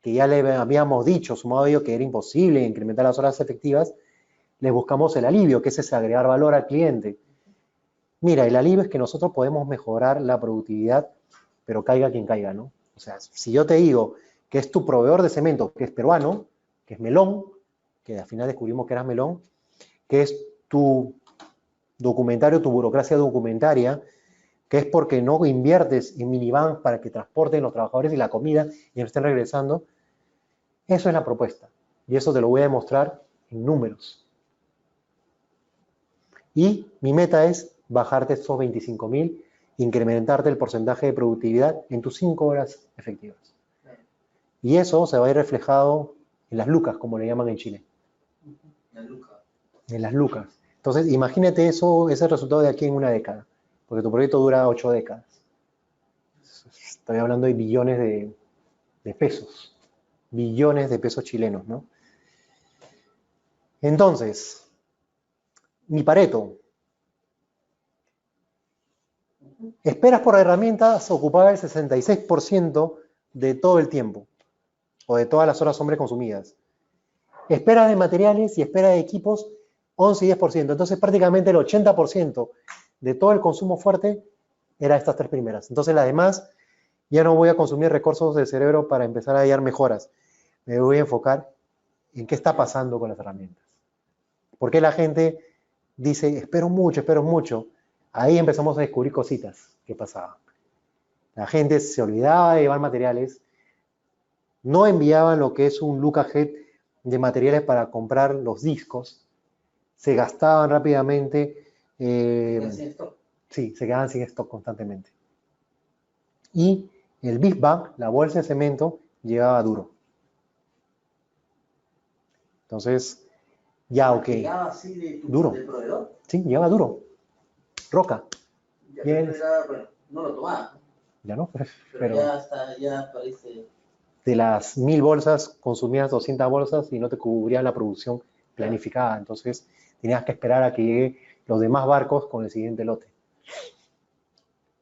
[SPEAKER 1] que ya le habíamos dicho, sumado a ello, que era imposible incrementar las horas efectivas, les buscamos el alivio, que es ese agregar valor al cliente. Mira, el alivio es que nosotros podemos mejorar la productividad, pero caiga quien caiga, ¿no? O sea, si yo te digo que es tu proveedor de cemento, que es peruano, que es Melón, que al final descubrimos que era Melón, que es tu documentario, tu burocracia documentaria, que es porque no inviertes en minivans para que transporten los trabajadores y la comida y no estén regresando, eso es la propuesta. Y eso te lo voy a demostrar en números. Y mi meta es bajarte estos 25.000, incrementarte el porcentaje de productividad en tus 5 horas efectivas. Y eso se va a ir reflejado en las lucas, como le llaman en Chile. En las lucas. Entonces, imagínate eso, ese resultado de aquí en una década, porque tu proyecto dura 8 décadas. Estoy hablando de billones de pesos, billones de pesos chilenos, ¿no? Entonces, mi Pareto. Esperas por herramientas ocupaba el 66% de todo el tiempo, o de todas las horas hombre consumidas. Espera de materiales y espera de equipos, 11 y 10%. Entonces, prácticamente el 80% de todo el consumo fuerte era estas tres primeras. Entonces, las demás, ya no voy a consumir recursos del cerebro para empezar a hallar mejoras. Me voy a enfocar en qué está pasando con las herramientas. ¿Por qué la gente dice, espero mucho, espero mucho? Ahí empezamos a descubrir cositas que pasaban. La gente se olvidaba de llevar materiales, no enviaban lo que es un look ahead de materiales para comprar los discos, se gastaban rápidamente, sí, se quedaban sin stock constantemente. Y el Big Bang, la bolsa de cemento, llegaba duro. Entonces, ya, ok.
[SPEAKER 2] ¿Llegaba así
[SPEAKER 1] Duro.
[SPEAKER 2] del proveedor?
[SPEAKER 1] Sí, llegaba duro. Roca.
[SPEAKER 2] Ya, pero era, bueno, no lo tomaba.
[SPEAKER 1] Ya no,
[SPEAKER 2] Pero ya está, ya parece...
[SPEAKER 1] De las 1000 bolsas, consumías 200 bolsas y no te cubría la producción planificada. Entonces, tenías que esperar a que lleguen los demás barcos con el siguiente lote.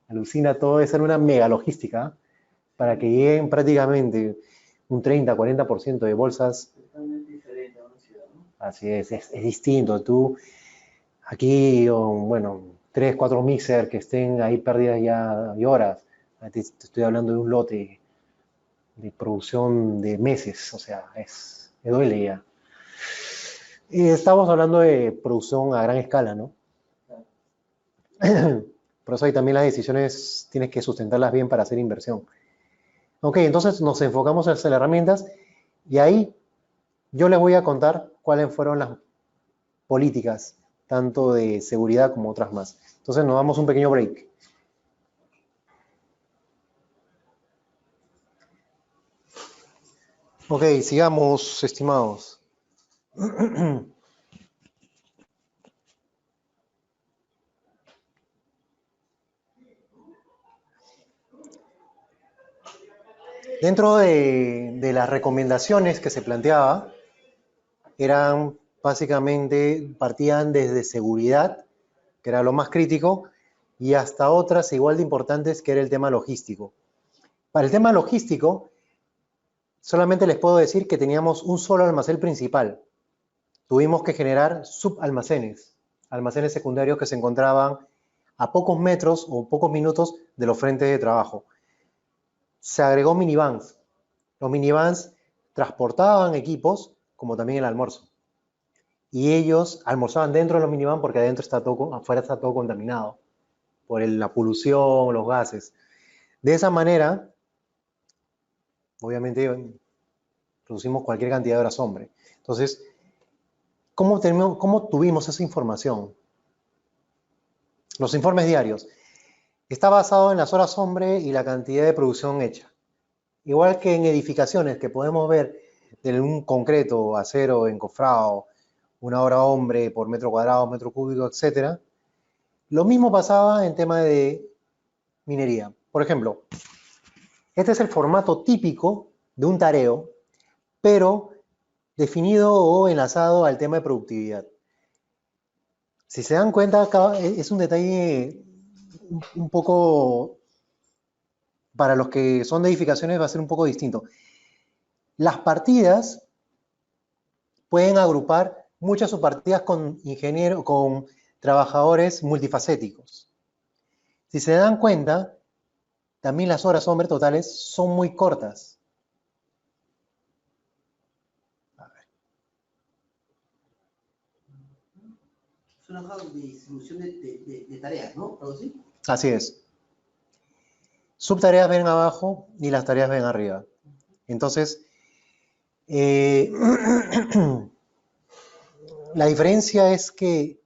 [SPEAKER 1] Alucina, todo eso era una mega logística, ¿eh? Para que lleguen prácticamente un 30-40% de bolsas.
[SPEAKER 2] Totalmente diferente a una ciudad, ¿no?
[SPEAKER 1] Así es distinto. Tú, aquí, bueno, 3-4 mixer que estén ahí perdidas ya y horas. Te estoy hablando de un lote de producción de meses, o sea, me duele ya. Y estamos hablando de producción a gran escala, ¿no? Por eso ahí también las decisiones tienes que sustentarlas bien para hacer inversión. Ok, entonces nos enfocamos en las herramientas y ahí yo les voy a contar cuáles fueron las políticas, tanto de seguridad como otras más. Entonces nos damos un pequeño break. Ok, sigamos, estimados. Dentro de las recomendaciones que se planteaba, eran básicamente, partían desde seguridad, que era lo más crítico, y hasta otras igual de importantes, que era el tema logístico. Para el tema logístico, solamente les puedo decir que teníamos un solo almacén principal. Tuvimos que generar subalmacenes, almacenes secundarios que se encontraban a pocos metros o pocos minutos de los frentes de trabajo. Se agregó minivans. Los minivans transportaban equipos, como también el almuerzo. Y ellos almorzaban dentro de los minivans porque afuera está todo contaminado por la polución, los gases. De esa manera, obviamente, producimos cualquier cantidad de horas hombre. Entonces, ¿cómo tuvimos esa información? Los informes diarios. Está basado en las horas hombre y la cantidad de producción hecha. Igual que en edificaciones, que podemos ver de un concreto, acero, encofrado, una hora hombre por metro cuadrado, metro cúbico, etc. Lo mismo pasaba en tema de minería. Por ejemplo, este es el formato típico de un tareo, pero definido o enlazado al tema de productividad. Si se dan cuenta, acá es un detalle un poco, para los que son de edificaciones va a ser un poco distinto. Las partidas pueden agrupar muchas subpartidas con con trabajadores multifacéticos. Si se dan cuenta, también las horas hombre totales son muy cortas.
[SPEAKER 2] Es una hoja de distribución de tareas, ¿no? ¿Algo así?
[SPEAKER 1] Así es. Subtareas ven abajo y las tareas ven arriba. Entonces, la diferencia es que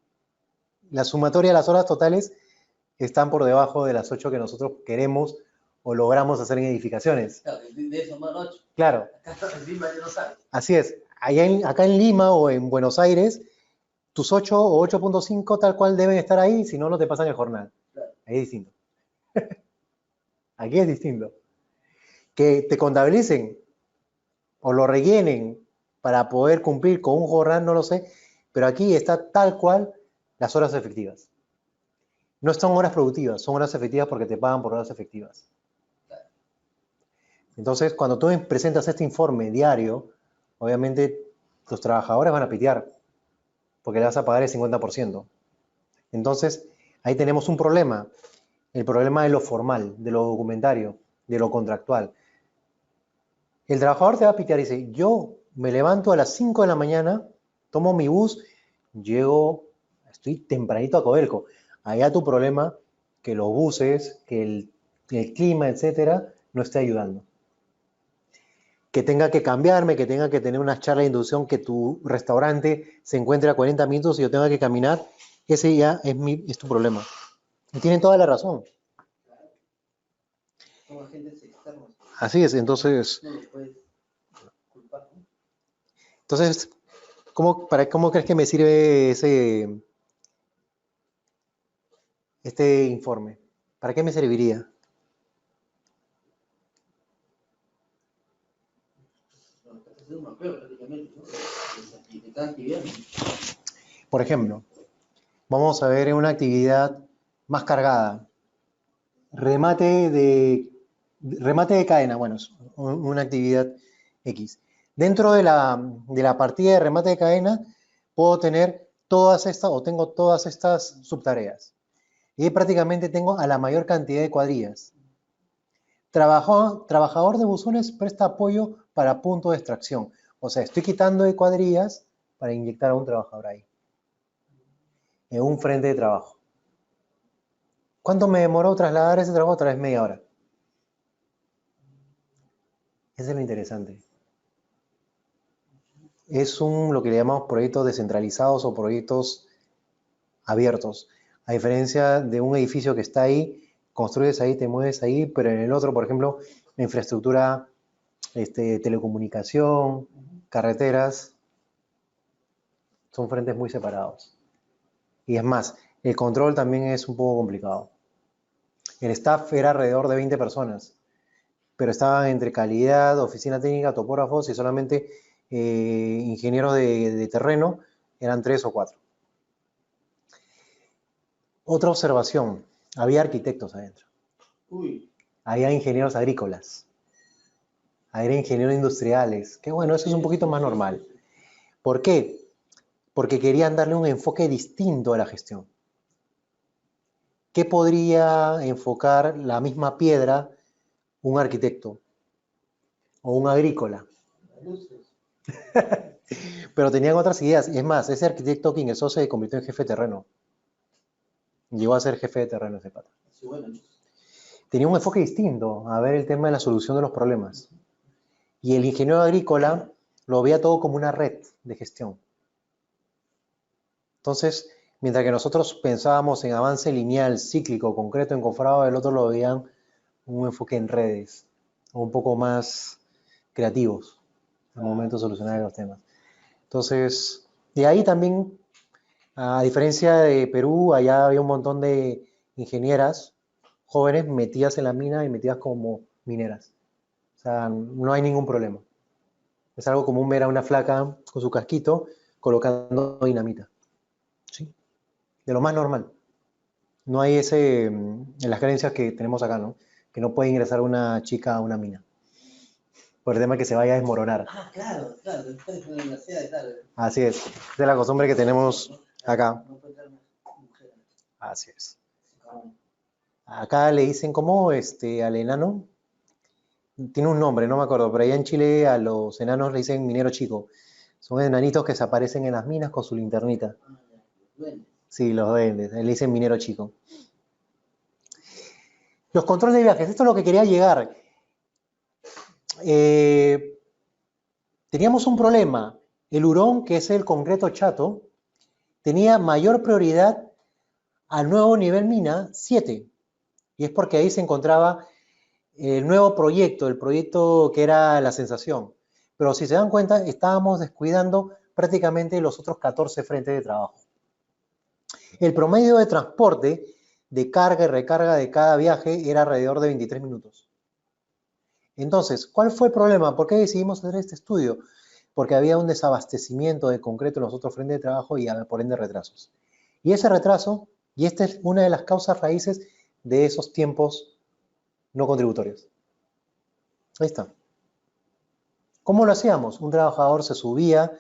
[SPEAKER 1] la sumatoria de las horas totales están por debajo de las 8 que nosotros queremos o logramos hacer en edificaciones.
[SPEAKER 2] Claro, de eso más 8.
[SPEAKER 1] Claro.
[SPEAKER 2] Acá encima ya no sabe.
[SPEAKER 1] Así es. Acá en Lima o en Buenos Aires, tus 8 o 8.5 tal cual deben estar ahí, si no, no te pasan el jornal.
[SPEAKER 2] Claro.
[SPEAKER 1] Ahí es distinto. Aquí es distinto. Que te contabilicen o lo rellenen para poder cumplir con un jornal, no lo sé, pero aquí está tal cual las horas efectivas. No son horas productivas, son horas efectivas porque te pagan por horas efectivas. Entonces, cuando tú presentas este informe diario, obviamente los trabajadores van a pitear porque le vas a pagar el 50%. Entonces, ahí tenemos un problema, el problema de lo formal, de lo documentario, de lo contractual. El trabajador te va a pitear y dice, yo me levanto a las 5 de la mañana, tomo mi bus, llego, estoy tempranito a Codelco. Allá tu problema, que los buses, que el clima, etcétera, no esté ayudando. Que tenga que cambiarme, que tenga que tener una charla de inducción, que tu restaurante se encuentre a 40 minutos y yo tenga que caminar, ese ya es tu problema. Y tienen toda la razón.
[SPEAKER 2] Son agentes externos.
[SPEAKER 1] Así es, entonces,
[SPEAKER 2] No los puedes culpar, ¿no?
[SPEAKER 1] entonces ¿cómo crees que me sirve este informe? ¿Para qué me serviría?
[SPEAKER 2] Bueno, estás haciendo un mapeo prácticamente, ¿no? De cada actividad.
[SPEAKER 1] Por ejemplo, vamos a ver una actividad más cargada. Remate de cadena, bueno, es una actividad X. Dentro de la partida de remate de cadena, puedo tener todas estas, o tengo todas estas subtareas. Y prácticamente tengo a la mayor cantidad de cuadrillas. Trabajador de buzones presta apoyo para punto de extracción. O sea, estoy quitando de cuadrillas para inyectar a un trabajador ahí, en un frente de trabajo. ¿Cuánto me demoró trasladar ese trabajo? Otra vez media hora. Eso es lo interesante. Es lo que le llamamos proyectos descentralizados o proyectos abiertos. A diferencia de un edificio que está ahí, construyes ahí, te mueves ahí, pero en el otro, por ejemplo, la infraestructura, telecomunicación, carreteras, son frentes muy separados. Y es más, el control también es un poco complicado. El staff era alrededor de 20 personas, pero estaban entre calidad, oficina técnica, topógrafos y solamente ingenieros de terreno, eran 3 o 4. Otra observación, había arquitectos adentro.
[SPEAKER 2] Uy.
[SPEAKER 1] Había ingenieros agrícolas, había ingenieros industriales, que bueno, eso es un poquito más normal. ¿Por qué? Porque querían darle un enfoque distinto a la gestión. ¿Qué podría enfocar la misma piedra un arquitecto o un agrícola? Pero tenían otras ideas. Es más, ese arquitecto que ingresó se convirtió en jefe de terreno. Llegó a ser jefe de terreno ese pata.
[SPEAKER 2] Sí, bueno.
[SPEAKER 1] Tenía un enfoque distinto a ver el tema de la solución de los problemas. Y el ingeniero agrícola lo veía todo como una red de gestión. Entonces, mientras que nosotros pensábamos en avance lineal, cíclico, concreto, encofrado, el otro lo veían un enfoque en redes, un poco más creativos al momento de solucionar los temas. Entonces, de ahí también, a diferencia de Perú, allá había un montón de ingenieras jóvenes metidas en la mina y metidas como mineras. O sea, no hay ningún problema. Es algo común ver a una flaca con su casquito colocando dinamita. ¿Sí? De lo más normal. No hay en las creencias que tenemos acá, ¿no? Que no puede ingresar una chica a una mina. Por el tema que se vaya a desmoronar.
[SPEAKER 2] Ah, claro, después de la universidad, claro.
[SPEAKER 1] Así es. Esa es la costumbre que tenemos acá.
[SPEAKER 2] No puede entrar mujer.
[SPEAKER 1] Así es. Acá le dicen como al enano. Tiene un nombre, no me acuerdo, pero allá en Chile a los enanos le dicen minero chico. Son enanitos que se aparecen en las minas con su linternita. Sí, los duendes. Le dicen minero chico. Los controles de viajes. Esto es lo que quería llegar. Teníamos un problema. El hurón, que es el concreto chato, tenía mayor prioridad al nuevo nivel mina 7. Y es porque ahí se encontraba el nuevo proyecto, el proyecto que era la sensación. Pero si se dan cuenta, estábamos descuidando prácticamente los otros 14 frentes de trabajo. El promedio de transporte de carga y recarga de cada viaje era alrededor de 23 minutos. Entonces, ¿cuál fue el problema? ¿Por qué decidimos hacer este estudio? Porque había un desabastecimiento de concreto en los otros frentes de trabajo y por ende retrasos. Y ese retraso Y esta es una de las causas raíces de esos tiempos no contributorios. Ahí está. ¿Cómo lo hacíamos? Un trabajador se subía,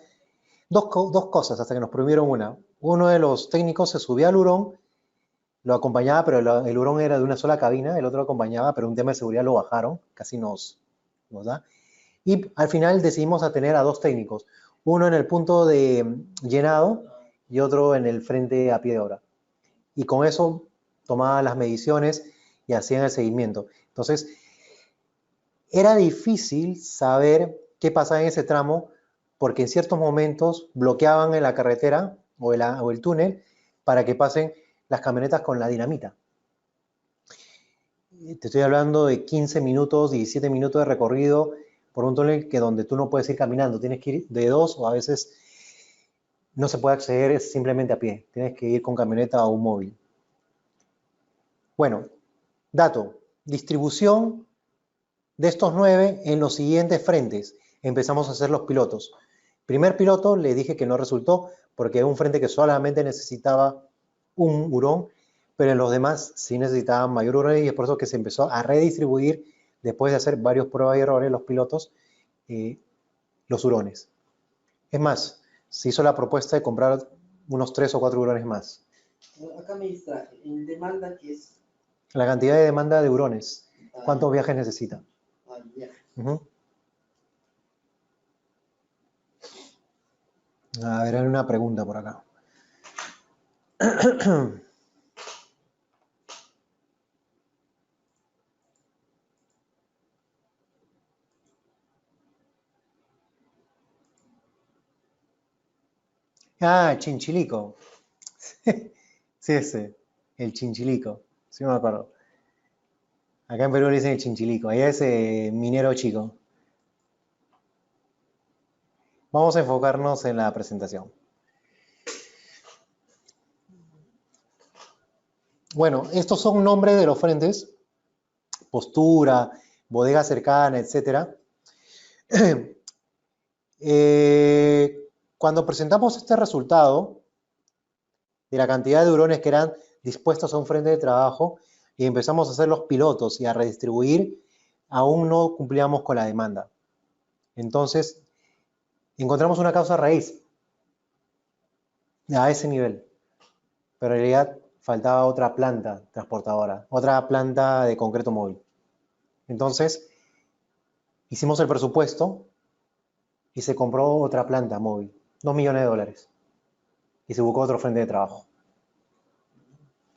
[SPEAKER 1] dos cosas hasta que nos prohibieron una. Uno de los técnicos se subía al hurón, lo acompañaba, pero el hurón era de una sola cabina, el otro lo acompañaba, pero un tema de seguridad lo bajaron, casi nos da. Y al final decidimos a tener a dos técnicos, uno en el punto de llenado y otro en el frente a pie de obra. Y con eso tomaban las mediciones y hacían el seguimiento. Entonces, era difícil saber qué pasaba en ese tramo porque en ciertos momentos bloqueaban en la carretera o el túnel para que pasen las camionetas con la dinamita. Te estoy hablando de 15 minutos, 17 minutos de recorrido por un túnel que donde tú no puedes ir caminando, tienes que ir de dos o a veces no se puede acceder simplemente a pie, tienes que ir con camioneta o un móvil. Bueno, dato, distribución de estos 9 en los siguientes frentes. Empezamos a hacer los pilotos. Primer piloto le dije que no resultó porque era un frente que solamente necesitaba un hurón, pero en los demás sí necesitaban mayor hurón y es por eso que se empezó a redistribuir después de hacer varios pruebas y errores los pilotos, los hurones. Es más, se hizo la propuesta de comprar unos 3 o 4 hurones más.
[SPEAKER 2] Acá me distraje. En demanda, ¿qué es?
[SPEAKER 1] La cantidad de demanda de hurones. ¿Cuántos viajes necesita?
[SPEAKER 2] Viaje.
[SPEAKER 1] A ver, hay una pregunta por acá. Ah, Chinchilico. Sí, ese, el Chinchilico. Sí me acuerdo. Acá en Perú le dicen el Chinchilico. Ahí es minero chico. Vamos a enfocarnos en la presentación. Bueno, estos son nombres de los frentes. Postura, bodega cercana, etc. Cuando presentamos este resultado de la cantidad de hurones que eran dispuestos a un frente de trabajo y empezamos a hacer los pilotos y a redistribuir, aún no cumplíamos con la demanda. Entonces, encontramos una causa raíz a ese nivel, pero en realidad faltaba otra planta transportadora, otra planta de concreto móvil. Entonces, hicimos el presupuesto y se compró otra planta móvil, $2 millones, y se buscó otro frente de trabajo.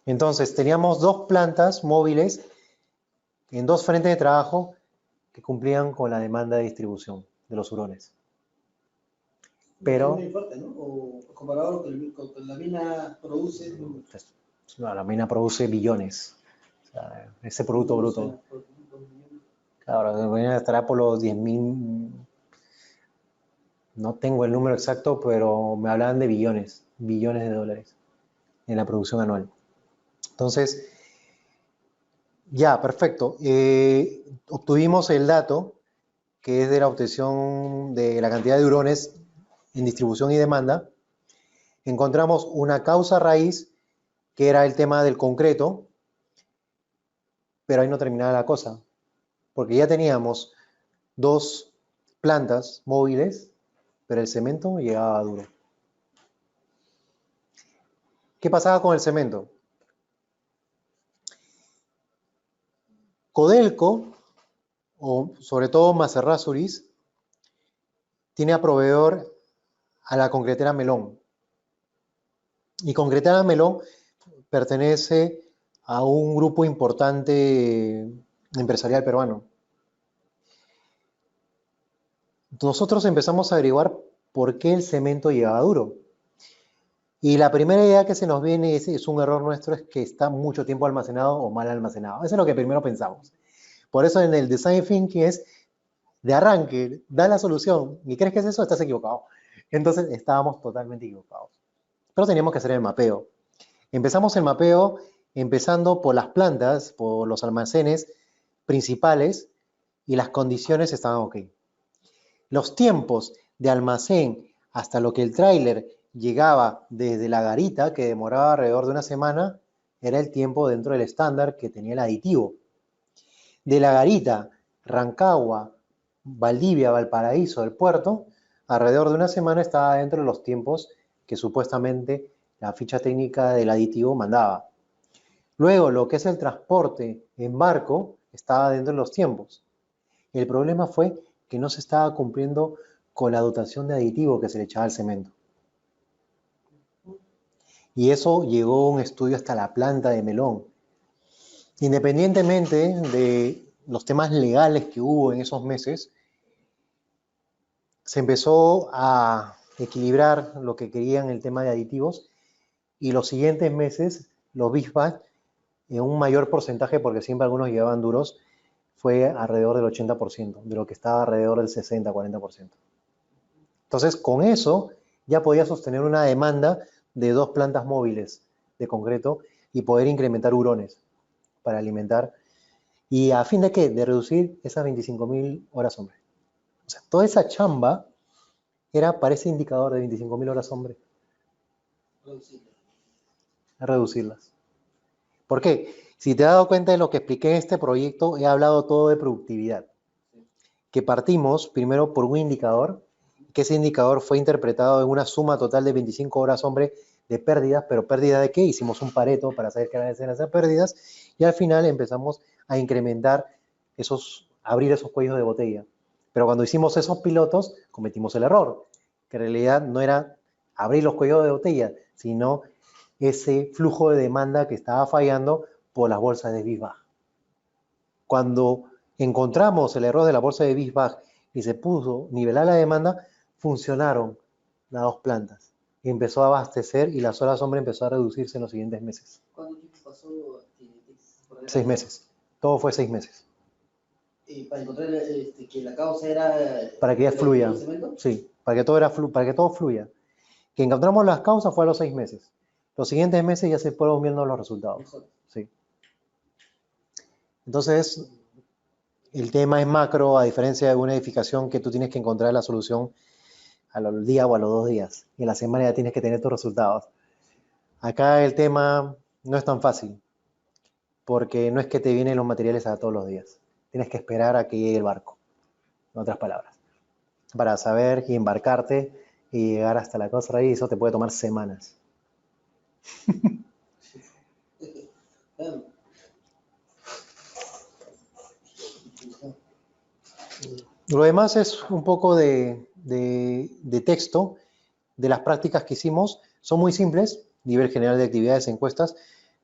[SPEAKER 1] Entonces, teníamos 2 plantas móviles en 2 frentes de trabajo que cumplían con la demanda de distribución de los hurones. Pero
[SPEAKER 2] muy fuerte, ¿no? O comparado con la mina produce.
[SPEAKER 1] La mina produce billones. O sea, ese producto bruto. Claro, la mina estará por los 10.000. No tengo el número exacto, pero me hablaban de billones de dólares en la producción anual. Entonces, ya, perfecto. Obtuvimos el dato que es de la obtención de la cantidad de hurones en distribución y demanda. Encontramos una causa raíz que era el tema del concreto, pero ahí no terminaba la cosa, porque ya teníamos 2 plantas móviles, pero el cemento llegaba duro. ¿Qué pasaba con el cemento? Codelco, o sobre todo Macerrázuriz, tiene a proveedor a la concretera Melón. Y concretera Melón pertenece a un grupo importante empresarial peruano. Nosotros empezamos a averiguar por qué el cemento llegaba duro. Y la primera idea que se nos viene es un error nuestro, es que está mucho tiempo almacenado o mal almacenado. Eso es lo que primero pensamos. Por eso en el design thinking es de arranque, da la solución. ¿Y crees que es eso? Estás equivocado. Entonces estábamos totalmente equivocados. Pero teníamos que hacer el mapeo. Empezamos el mapeo empezando por las plantas, por los almacenes principales y las condiciones estaban ok. Los tiempos de almacén hasta lo que el tráiler llegaba desde la garita, que demoraba alrededor de una semana, era el tiempo dentro del estándar que tenía el aditivo. De La Garita, Rancagua, Valdivia, Valparaíso, el puerto, alrededor de una semana estaba dentro de los tiempos que supuestamente la ficha técnica del aditivo mandaba. Luego, lo que es el transporte en barco estaba dentro de los tiempos. El problema fue que no se estaba cumpliendo con la dotación de aditivo que se le echaba al cemento. Y eso llegó a un estudio hasta la planta de Melón. Independientemente de los temas legales que hubo en esos meses, se empezó a equilibrar lo que querían el tema de aditivos y los siguientes meses los BIFAC en un mayor porcentaje, porque siempre algunos llevaban duros, fue alrededor del 80%, de lo que estaba alrededor del 60-40%. Entonces, con eso ya podía sostener una demanda de 2 plantas móviles de concreto y poder incrementar hurones para alimentar. ¿Y a fin de qué? De reducir esas 25.000 horas hombre. O sea, toda esa chamba era para ese indicador de 25.000 horas hombre. Reducirlas. ¿Por qué? Si te has dado cuenta de lo que expliqué en este proyecto, he hablado todo de productividad. Que partimos primero por un indicador, que ese indicador fue interpretado en una suma total de 25 horas hombre de pérdidas, pero ¿pérdida de qué? Hicimos un pareto para saber qué eran esas pérdidas y al final empezamos a incrementar abrir esos cuellos de botella. Pero cuando hicimos esos pilotos, cometimos el error, que en realidad no era abrir los cuellos de botella, sino ese flujo de demanda que estaba fallando por las bolsas de BIFAC. Cuando encontramos el error de la bolsa de BIFAC y se puso nivelar la demanda, funcionaron las 2 plantas. Y empezó a abastecer y las horas hombre empezó a reducirse en los siguientes meses.
[SPEAKER 2] ¿Cuánto tiempo pasó?
[SPEAKER 1] 6 meses. Todo fue 6 meses.
[SPEAKER 2] Para encontrar que la causa era...
[SPEAKER 1] Para que ya fluya. Sí, para que todo fluya. Que encontramos las causas fue a los 6 meses. Los siguientes meses ya se fueron viendo los resultados. Sí. Entonces, el tema es macro, a diferencia de una edificación que tú tienes que encontrar la solución al día o a los 2 días. Y en la semana ya tienes que tener tus resultados. Acá el tema no es tan fácil, porque no es que te vienen los materiales a todos los días. Tienes que esperar a que llegue el barco, en otras palabras, para saber y embarcarte y llegar hasta la cosa ahí. Eso te puede tomar semanas. Lo demás es un poco de texto de las prácticas que hicimos. Son muy simples, nivel general de actividades, encuestas,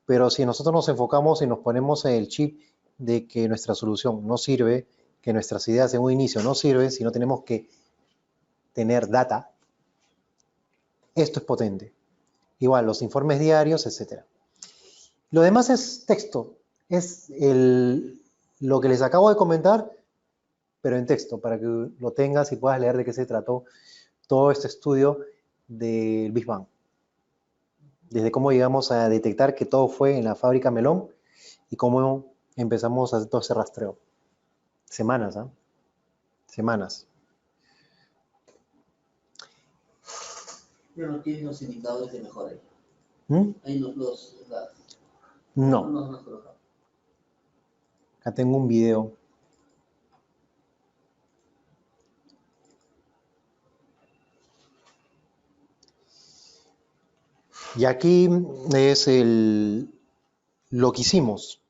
[SPEAKER 1] pero si nosotros nos enfocamos y nos ponemos en el chip de que nuestra solución no sirve, que nuestras ideas en un inicio no sirven, si no tenemos que tener data, esto es potente. Igual, los informes diarios, etc. Lo demás es texto, es lo que les acabo de comentar, pero en texto, para que lo tengas y puedas leer de qué se trató todo este estudio del Big Bang. Desde cómo llegamos a detectar que todo fue en la fábrica Melón y cómo empezamos a hacer todo ese rastreo. Semanas, ¿ah? Semanas.
[SPEAKER 2] Pero no tienes los indicadores de mejora. Ahí no.
[SPEAKER 1] Acá tengo un video. Y aquí es lo que hicimos,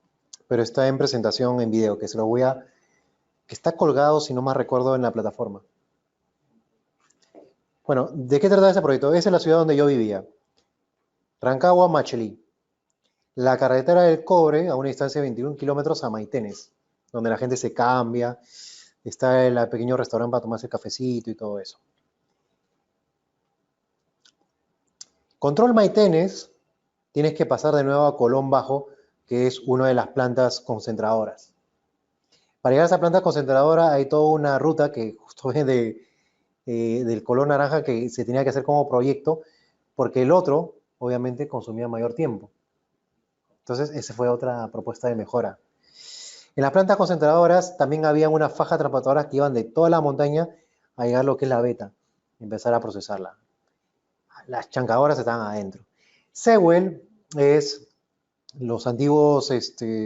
[SPEAKER 1] pero está en presentación en video, que está colgado, si no más recuerdo, en la plataforma. Bueno, ¿de qué trata ese proyecto? Esa es la ciudad donde yo vivía. Rancagua, Machelí. La carretera del cobre a una distancia de 21 kilómetros a Maitenes, donde la gente se cambia, está el pequeño restaurante para tomarse cafecito y todo eso. Control Maitenes, tienes que pasar de nuevo a Colón Bajo, que es una de las plantas concentradoras. Para llegar a esa planta concentradora hay toda una ruta que justo es del color naranja que se tenía que hacer como proyecto, porque el otro, obviamente, consumía mayor tiempo. Entonces, esa fue otra propuesta de mejora. En las plantas concentradoras también había una faja transportadora que iban de toda la montaña a llegar a lo que es la beta, y empezar a procesarla. Las chancadoras estaban adentro. Sewell es los antiguos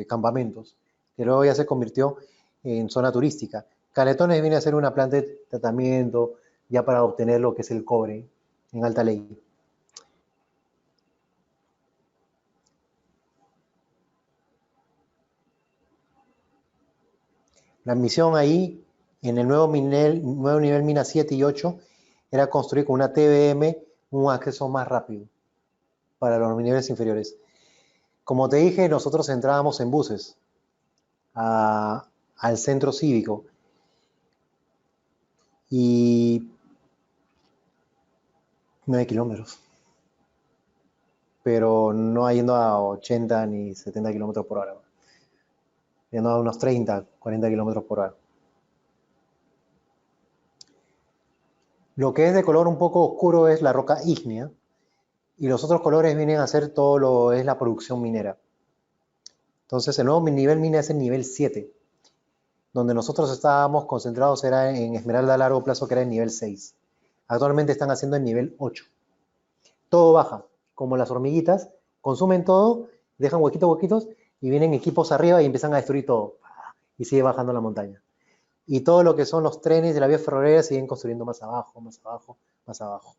[SPEAKER 1] campamentos, que luego ya se convirtió en zona turística. Caletones viene a ser una planta de tratamiento ya para obtener lo que es el cobre en alta ley. La misión ahí, en el nuevo nivel mina 7 y 8, era construir con una TBM un acceso más rápido para los niveles inferiores. Como te dije, nosotros entrábamos en buses al centro cívico y 9 kilómetros, pero no yendo a 80 ni 70 kilómetros por hora, yendo a unos 30, 40 kilómetros por hora. Lo que es de color un poco oscuro es la roca ígnea y los otros colores vienen a ser todo lo es la producción minera. Entonces el nuevo nivel mina es el nivel 7, donde nosotros estábamos concentrados era en esmeralda a largo plazo, que era el nivel 6. Actualmente están haciendo el nivel 8. Todo baja, como las hormiguitas, consumen todo, dejan huequitos y vienen equipos arriba y empiezan a destruir todo. Y sigue bajando la montaña. Y todo lo que son los trenes de la vía ferroviaria siguen construyendo más abajo, más abajo, más abajo.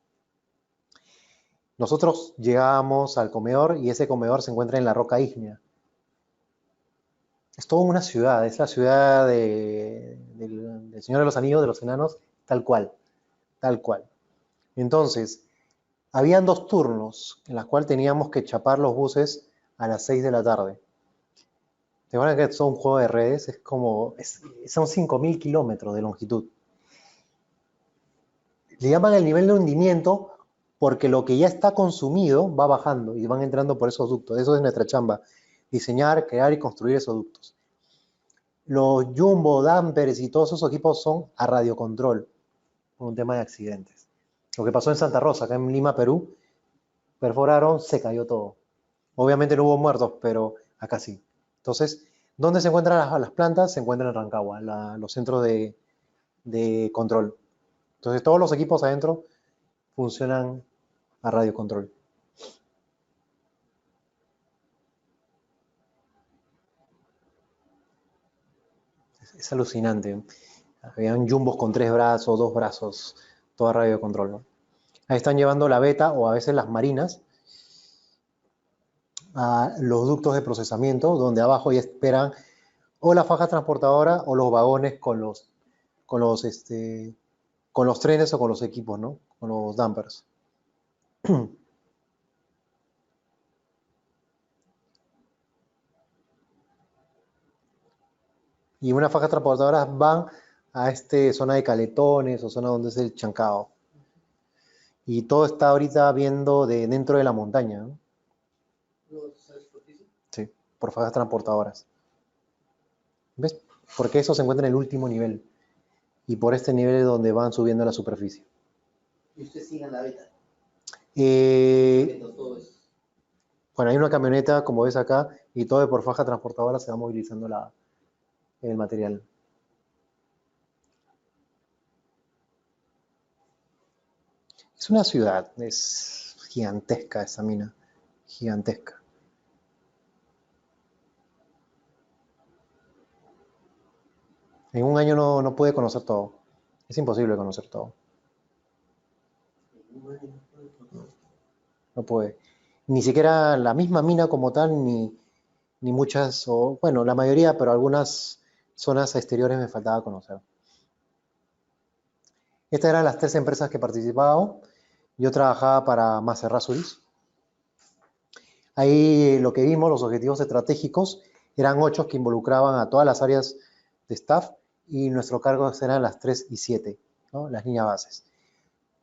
[SPEAKER 1] Nosotros llegábamos al comedor y ese comedor se encuentra en la roca ígnea. Es toda una ciudad, es la ciudad del Señor de los Anillos, de los Enanos, tal cual, tal cual. Entonces, habían 2 turnos en los cuales teníamos que chapar los buses a las 6 de la tarde. ¿Te acuerdas que son un juego de redes? Es como, son 5.000 kilómetros de longitud. Le llaman el nivel de hundimiento porque lo que ya está consumido va bajando y van entrando por esos ductos. Eso es nuestra chamba, diseñar, crear y construir esos ductos. Los jumbo, dampers y todos esos equipos son a radiocontrol, por un tema de accidentes. Lo que pasó en Santa Rosa, acá en Lima, Perú, perforaron, se cayó todo. Obviamente no hubo muertos, pero acá sí. Entonces, ¿dónde se encuentran las plantas? Se encuentran en Rancagua, los centros de control. Entonces, todos los equipos adentro funcionan a radiocontrol. Es alucinante. Habían jumbos con 3 brazos, 2 brazos, todo a radiocontrol, ¿no? Ahí están llevando la beta o a veces las marinas a los ductos de procesamiento, donde abajo ya esperan o la faja transportadora o los vagones con los trenes o con los equipos, ¿no? Con los dampers. Y una faja transportadora van a zona de Caletones o zona donde es el Chancao. Y todo está ahorita viendo dentro de la montaña, ¿no?
[SPEAKER 2] ¿Sabes por qué?
[SPEAKER 1] Sí, por fajas transportadoras. ¿Ves? Porque eso se encuentra en el último nivel. Y por este nivel es donde van subiendo a la superficie.
[SPEAKER 2] ¿Y usted sigue en la beta? Todo eso.
[SPEAKER 1] Bueno, hay una camioneta, como ves acá, y todo por faja transportadora se va movilizando el material. Es una ciudad, es gigantesca esa mina, gigantesca. En un año no puede conocer todo. Es imposible conocer todo. No puede. Ni siquiera la misma mina como tal, ni muchas, o bueno, la mayoría, pero algunas zonas exteriores me faltaba conocer. Estas eran las 3 empresas que participaban. Yo trabajaba para Maserrasuris. Ahí lo que vimos, los objetivos estratégicos, eran 8 que involucraban a todas las áreas de staff y nuestro cargo eran las 3 y 7, ¿no? Las líneas bases.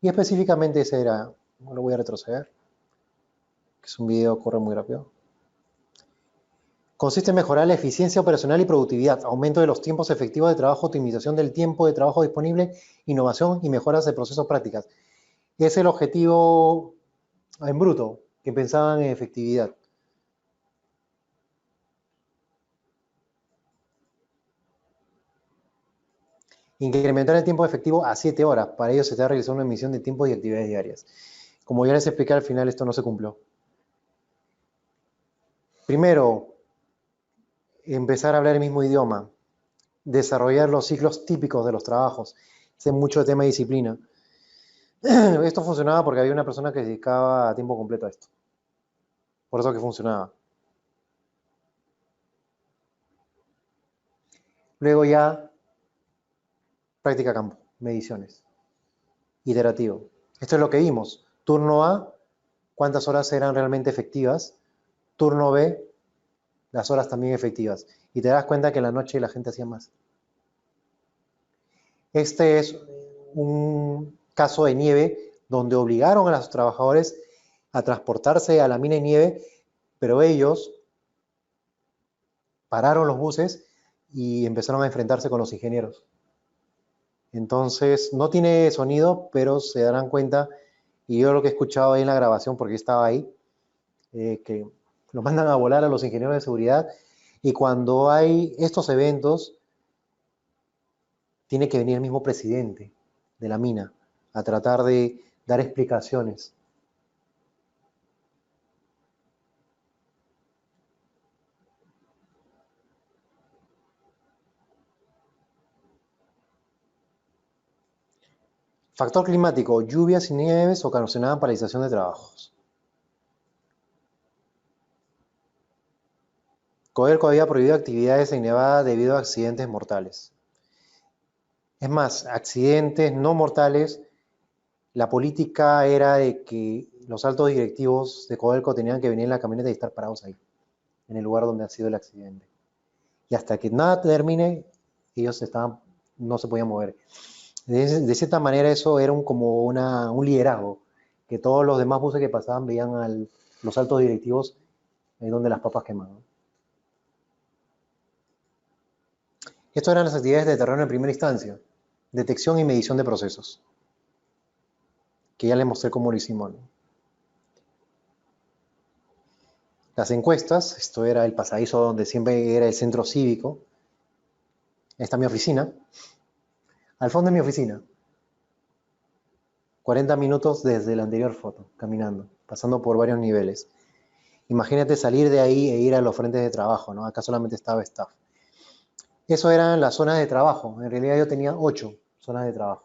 [SPEAKER 1] Y específicamente ese era, no lo voy a retroceder, que es un video, corre muy rápido. Consiste en mejorar la eficiencia operacional y productividad, aumento de los tiempos efectivos de trabajo, optimización del tiempo de trabajo disponible, innovación y mejoras de procesos prácticas. Es el objetivo en bruto, que pensaban en efectividad. Incrementar el tiempo efectivo a 7 horas. Para ello se está realizando una emisión de tiempos y actividades diarias. Como ya les expliqué al final, esto no se cumplió. Primero, empezar a hablar el mismo idioma, desarrollar los ciclos típicos de los trabajos, hacer mucho tema de disciplina. Esto funcionaba porque había una persona que se dedicaba a tiempo completo a esto. Por eso que funcionaba. Luego ya, práctica campo, mediciones, iterativo. Esto es lo que vimos. Turno A, cuántas horas eran realmente efectivas. Turno B, las horas también efectivas. Y te das cuenta que en la noche la gente hacía más. Este es un caso de nieve donde obligaron a los trabajadores a transportarse a la mina de nieve, pero ellos pararon los buses y empezaron a enfrentarse con los ingenieros. Entonces, no tiene sonido, pero se darán cuenta, y yo lo que he escuchado ahí en la grabación, porque estaba ahí, que los mandan a volar a los ingenieros de seguridad, y cuando hay estos eventos, tiene que venir el mismo presidente de la mina a tratar de dar explicaciones. Factor climático, lluvias y nieves ocasionaban paralización de trabajos. Codelco había prohibido actividades en Nevada debido a accidentes mortales. Es más, accidentes no mortales, la política era de que los altos directivos de Codelco tenían que venir en la camioneta y estar parados ahí, en el lugar donde ha sido el accidente. Y hasta que nada termine, ellos no se podían mover. De cierta manera eso era como un liderazgo, que todos los demás buses que pasaban veían a los altos directivos ahí donde las papas quemaban. Estas eran las actividades de terreno en primera instancia, detección y medición de procesos, que ya les mostré cómo lo hicimos, ¿no? Las encuestas, esto era el pasadizo donde siempre era el centro cívico. Esta es mi oficina. Al fondo de mi oficina. 40 minutos desde la anterior foto, caminando, pasando por varios niveles. Imagínate salir de ahí e ir a los frentes de trabajo, ¿no? Acá solamente estaba staff. Eso eran las zonas de trabajo. En realidad yo tenía 8 zonas de trabajo.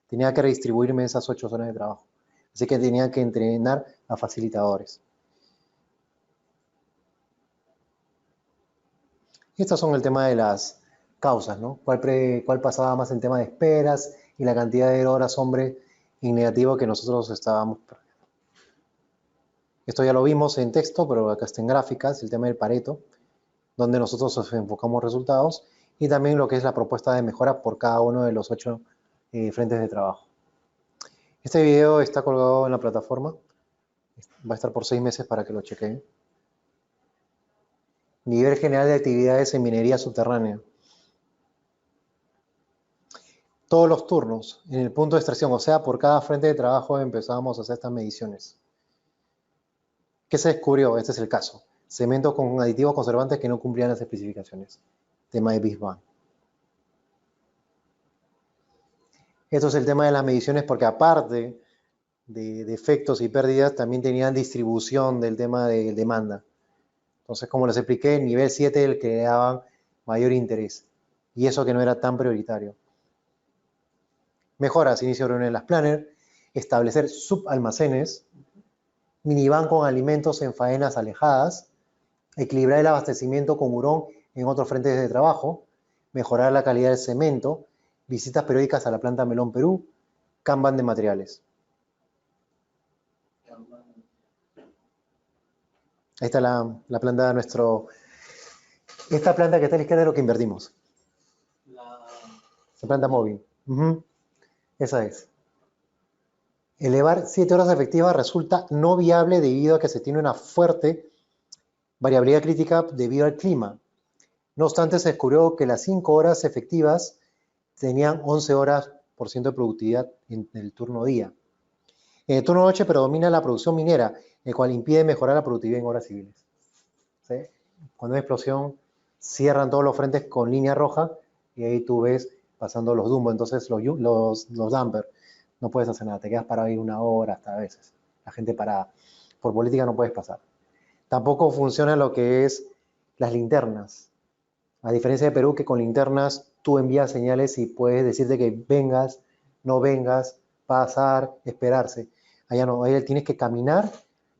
[SPEAKER 1] Tenía que redistribuirme esas 8 zonas de trabajo. Así que tenía que entrenar a facilitadores. Y estos son el tema de las causas, ¿no? ¿Cuál pasaba más en tema de esperas y la cantidad de horas hombre en negativo que nosotros estábamos perdiendo? Esto ya lo vimos en texto, pero acá está en gráficas, el tema del Pareto, donde nosotros enfocamos resultados y también lo que es la propuesta de mejora por cada uno de los 8 frentes de trabajo. Este video está colgado en la plataforma, va a estar por 6 meses para que lo chequen. Nivel general de actividades en minería subterránea. Todos los turnos en el punto de extracción, o sea, por cada frente de trabajo empezábamos a hacer estas mediciones. ¿Qué se descubrió? Este es el caso. Cemento con aditivos conservantes que no cumplían las especificaciones. Tema de Big Bang. Esto es el tema de las mediciones porque aparte de defectos y pérdidas, también tenían distribución del tema de demanda. Entonces, como les expliqué, el nivel 7 es el que le daban mayor interés. Y eso que no era tan prioritario. Mejoras, inicio de reunión en las planners, establecer subalmacenes, minivan con alimentos en faenas alejadas, equilibrar el abastecimiento con hurón en otros frentes de trabajo, mejorar la calidad del cemento, visitas periódicas a la planta Melón Perú, Kanban de materiales. Ahí está la planta de esta planta que está a la izquierda es lo que invertimos. La planta móvil. Esa es. Elevar 7 horas efectivas resulta no viable debido a que se tiene una fuerte variabilidad crítica debido al clima. No obstante, se descubrió que las 5 horas efectivas tenían 11 horas por ciento de productividad en el turno día. En el turno noche predomina la producción minera, el cual impide mejorar la productividad en horas civiles. ¿Sí? Cuando hay explosión, cierran todos los frentes con línea roja y ahí tú ves pasando los Dumbo, entonces los dumper. No puedes hacer nada, te quedas parado ahí 1 hora hasta a veces. La gente parada. Por política no puedes pasar. Tampoco funciona lo que es las linternas. A diferencia de Perú, que con linternas tú envías señales y puedes decirte que vengas, no vengas, pasar, esperarse. Allá no, allá tienes que caminar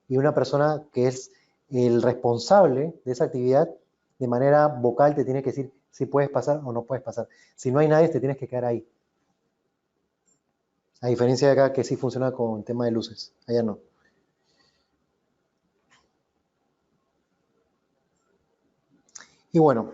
[SPEAKER 1] y una persona que es el responsable de esa actividad, de manera vocal te tiene que decir si puedes pasar o no puedes pasar. Si no hay nadie, te tienes que quedar ahí. A diferencia de acá, que sí funciona con tema de luces. Allá no. Y bueno,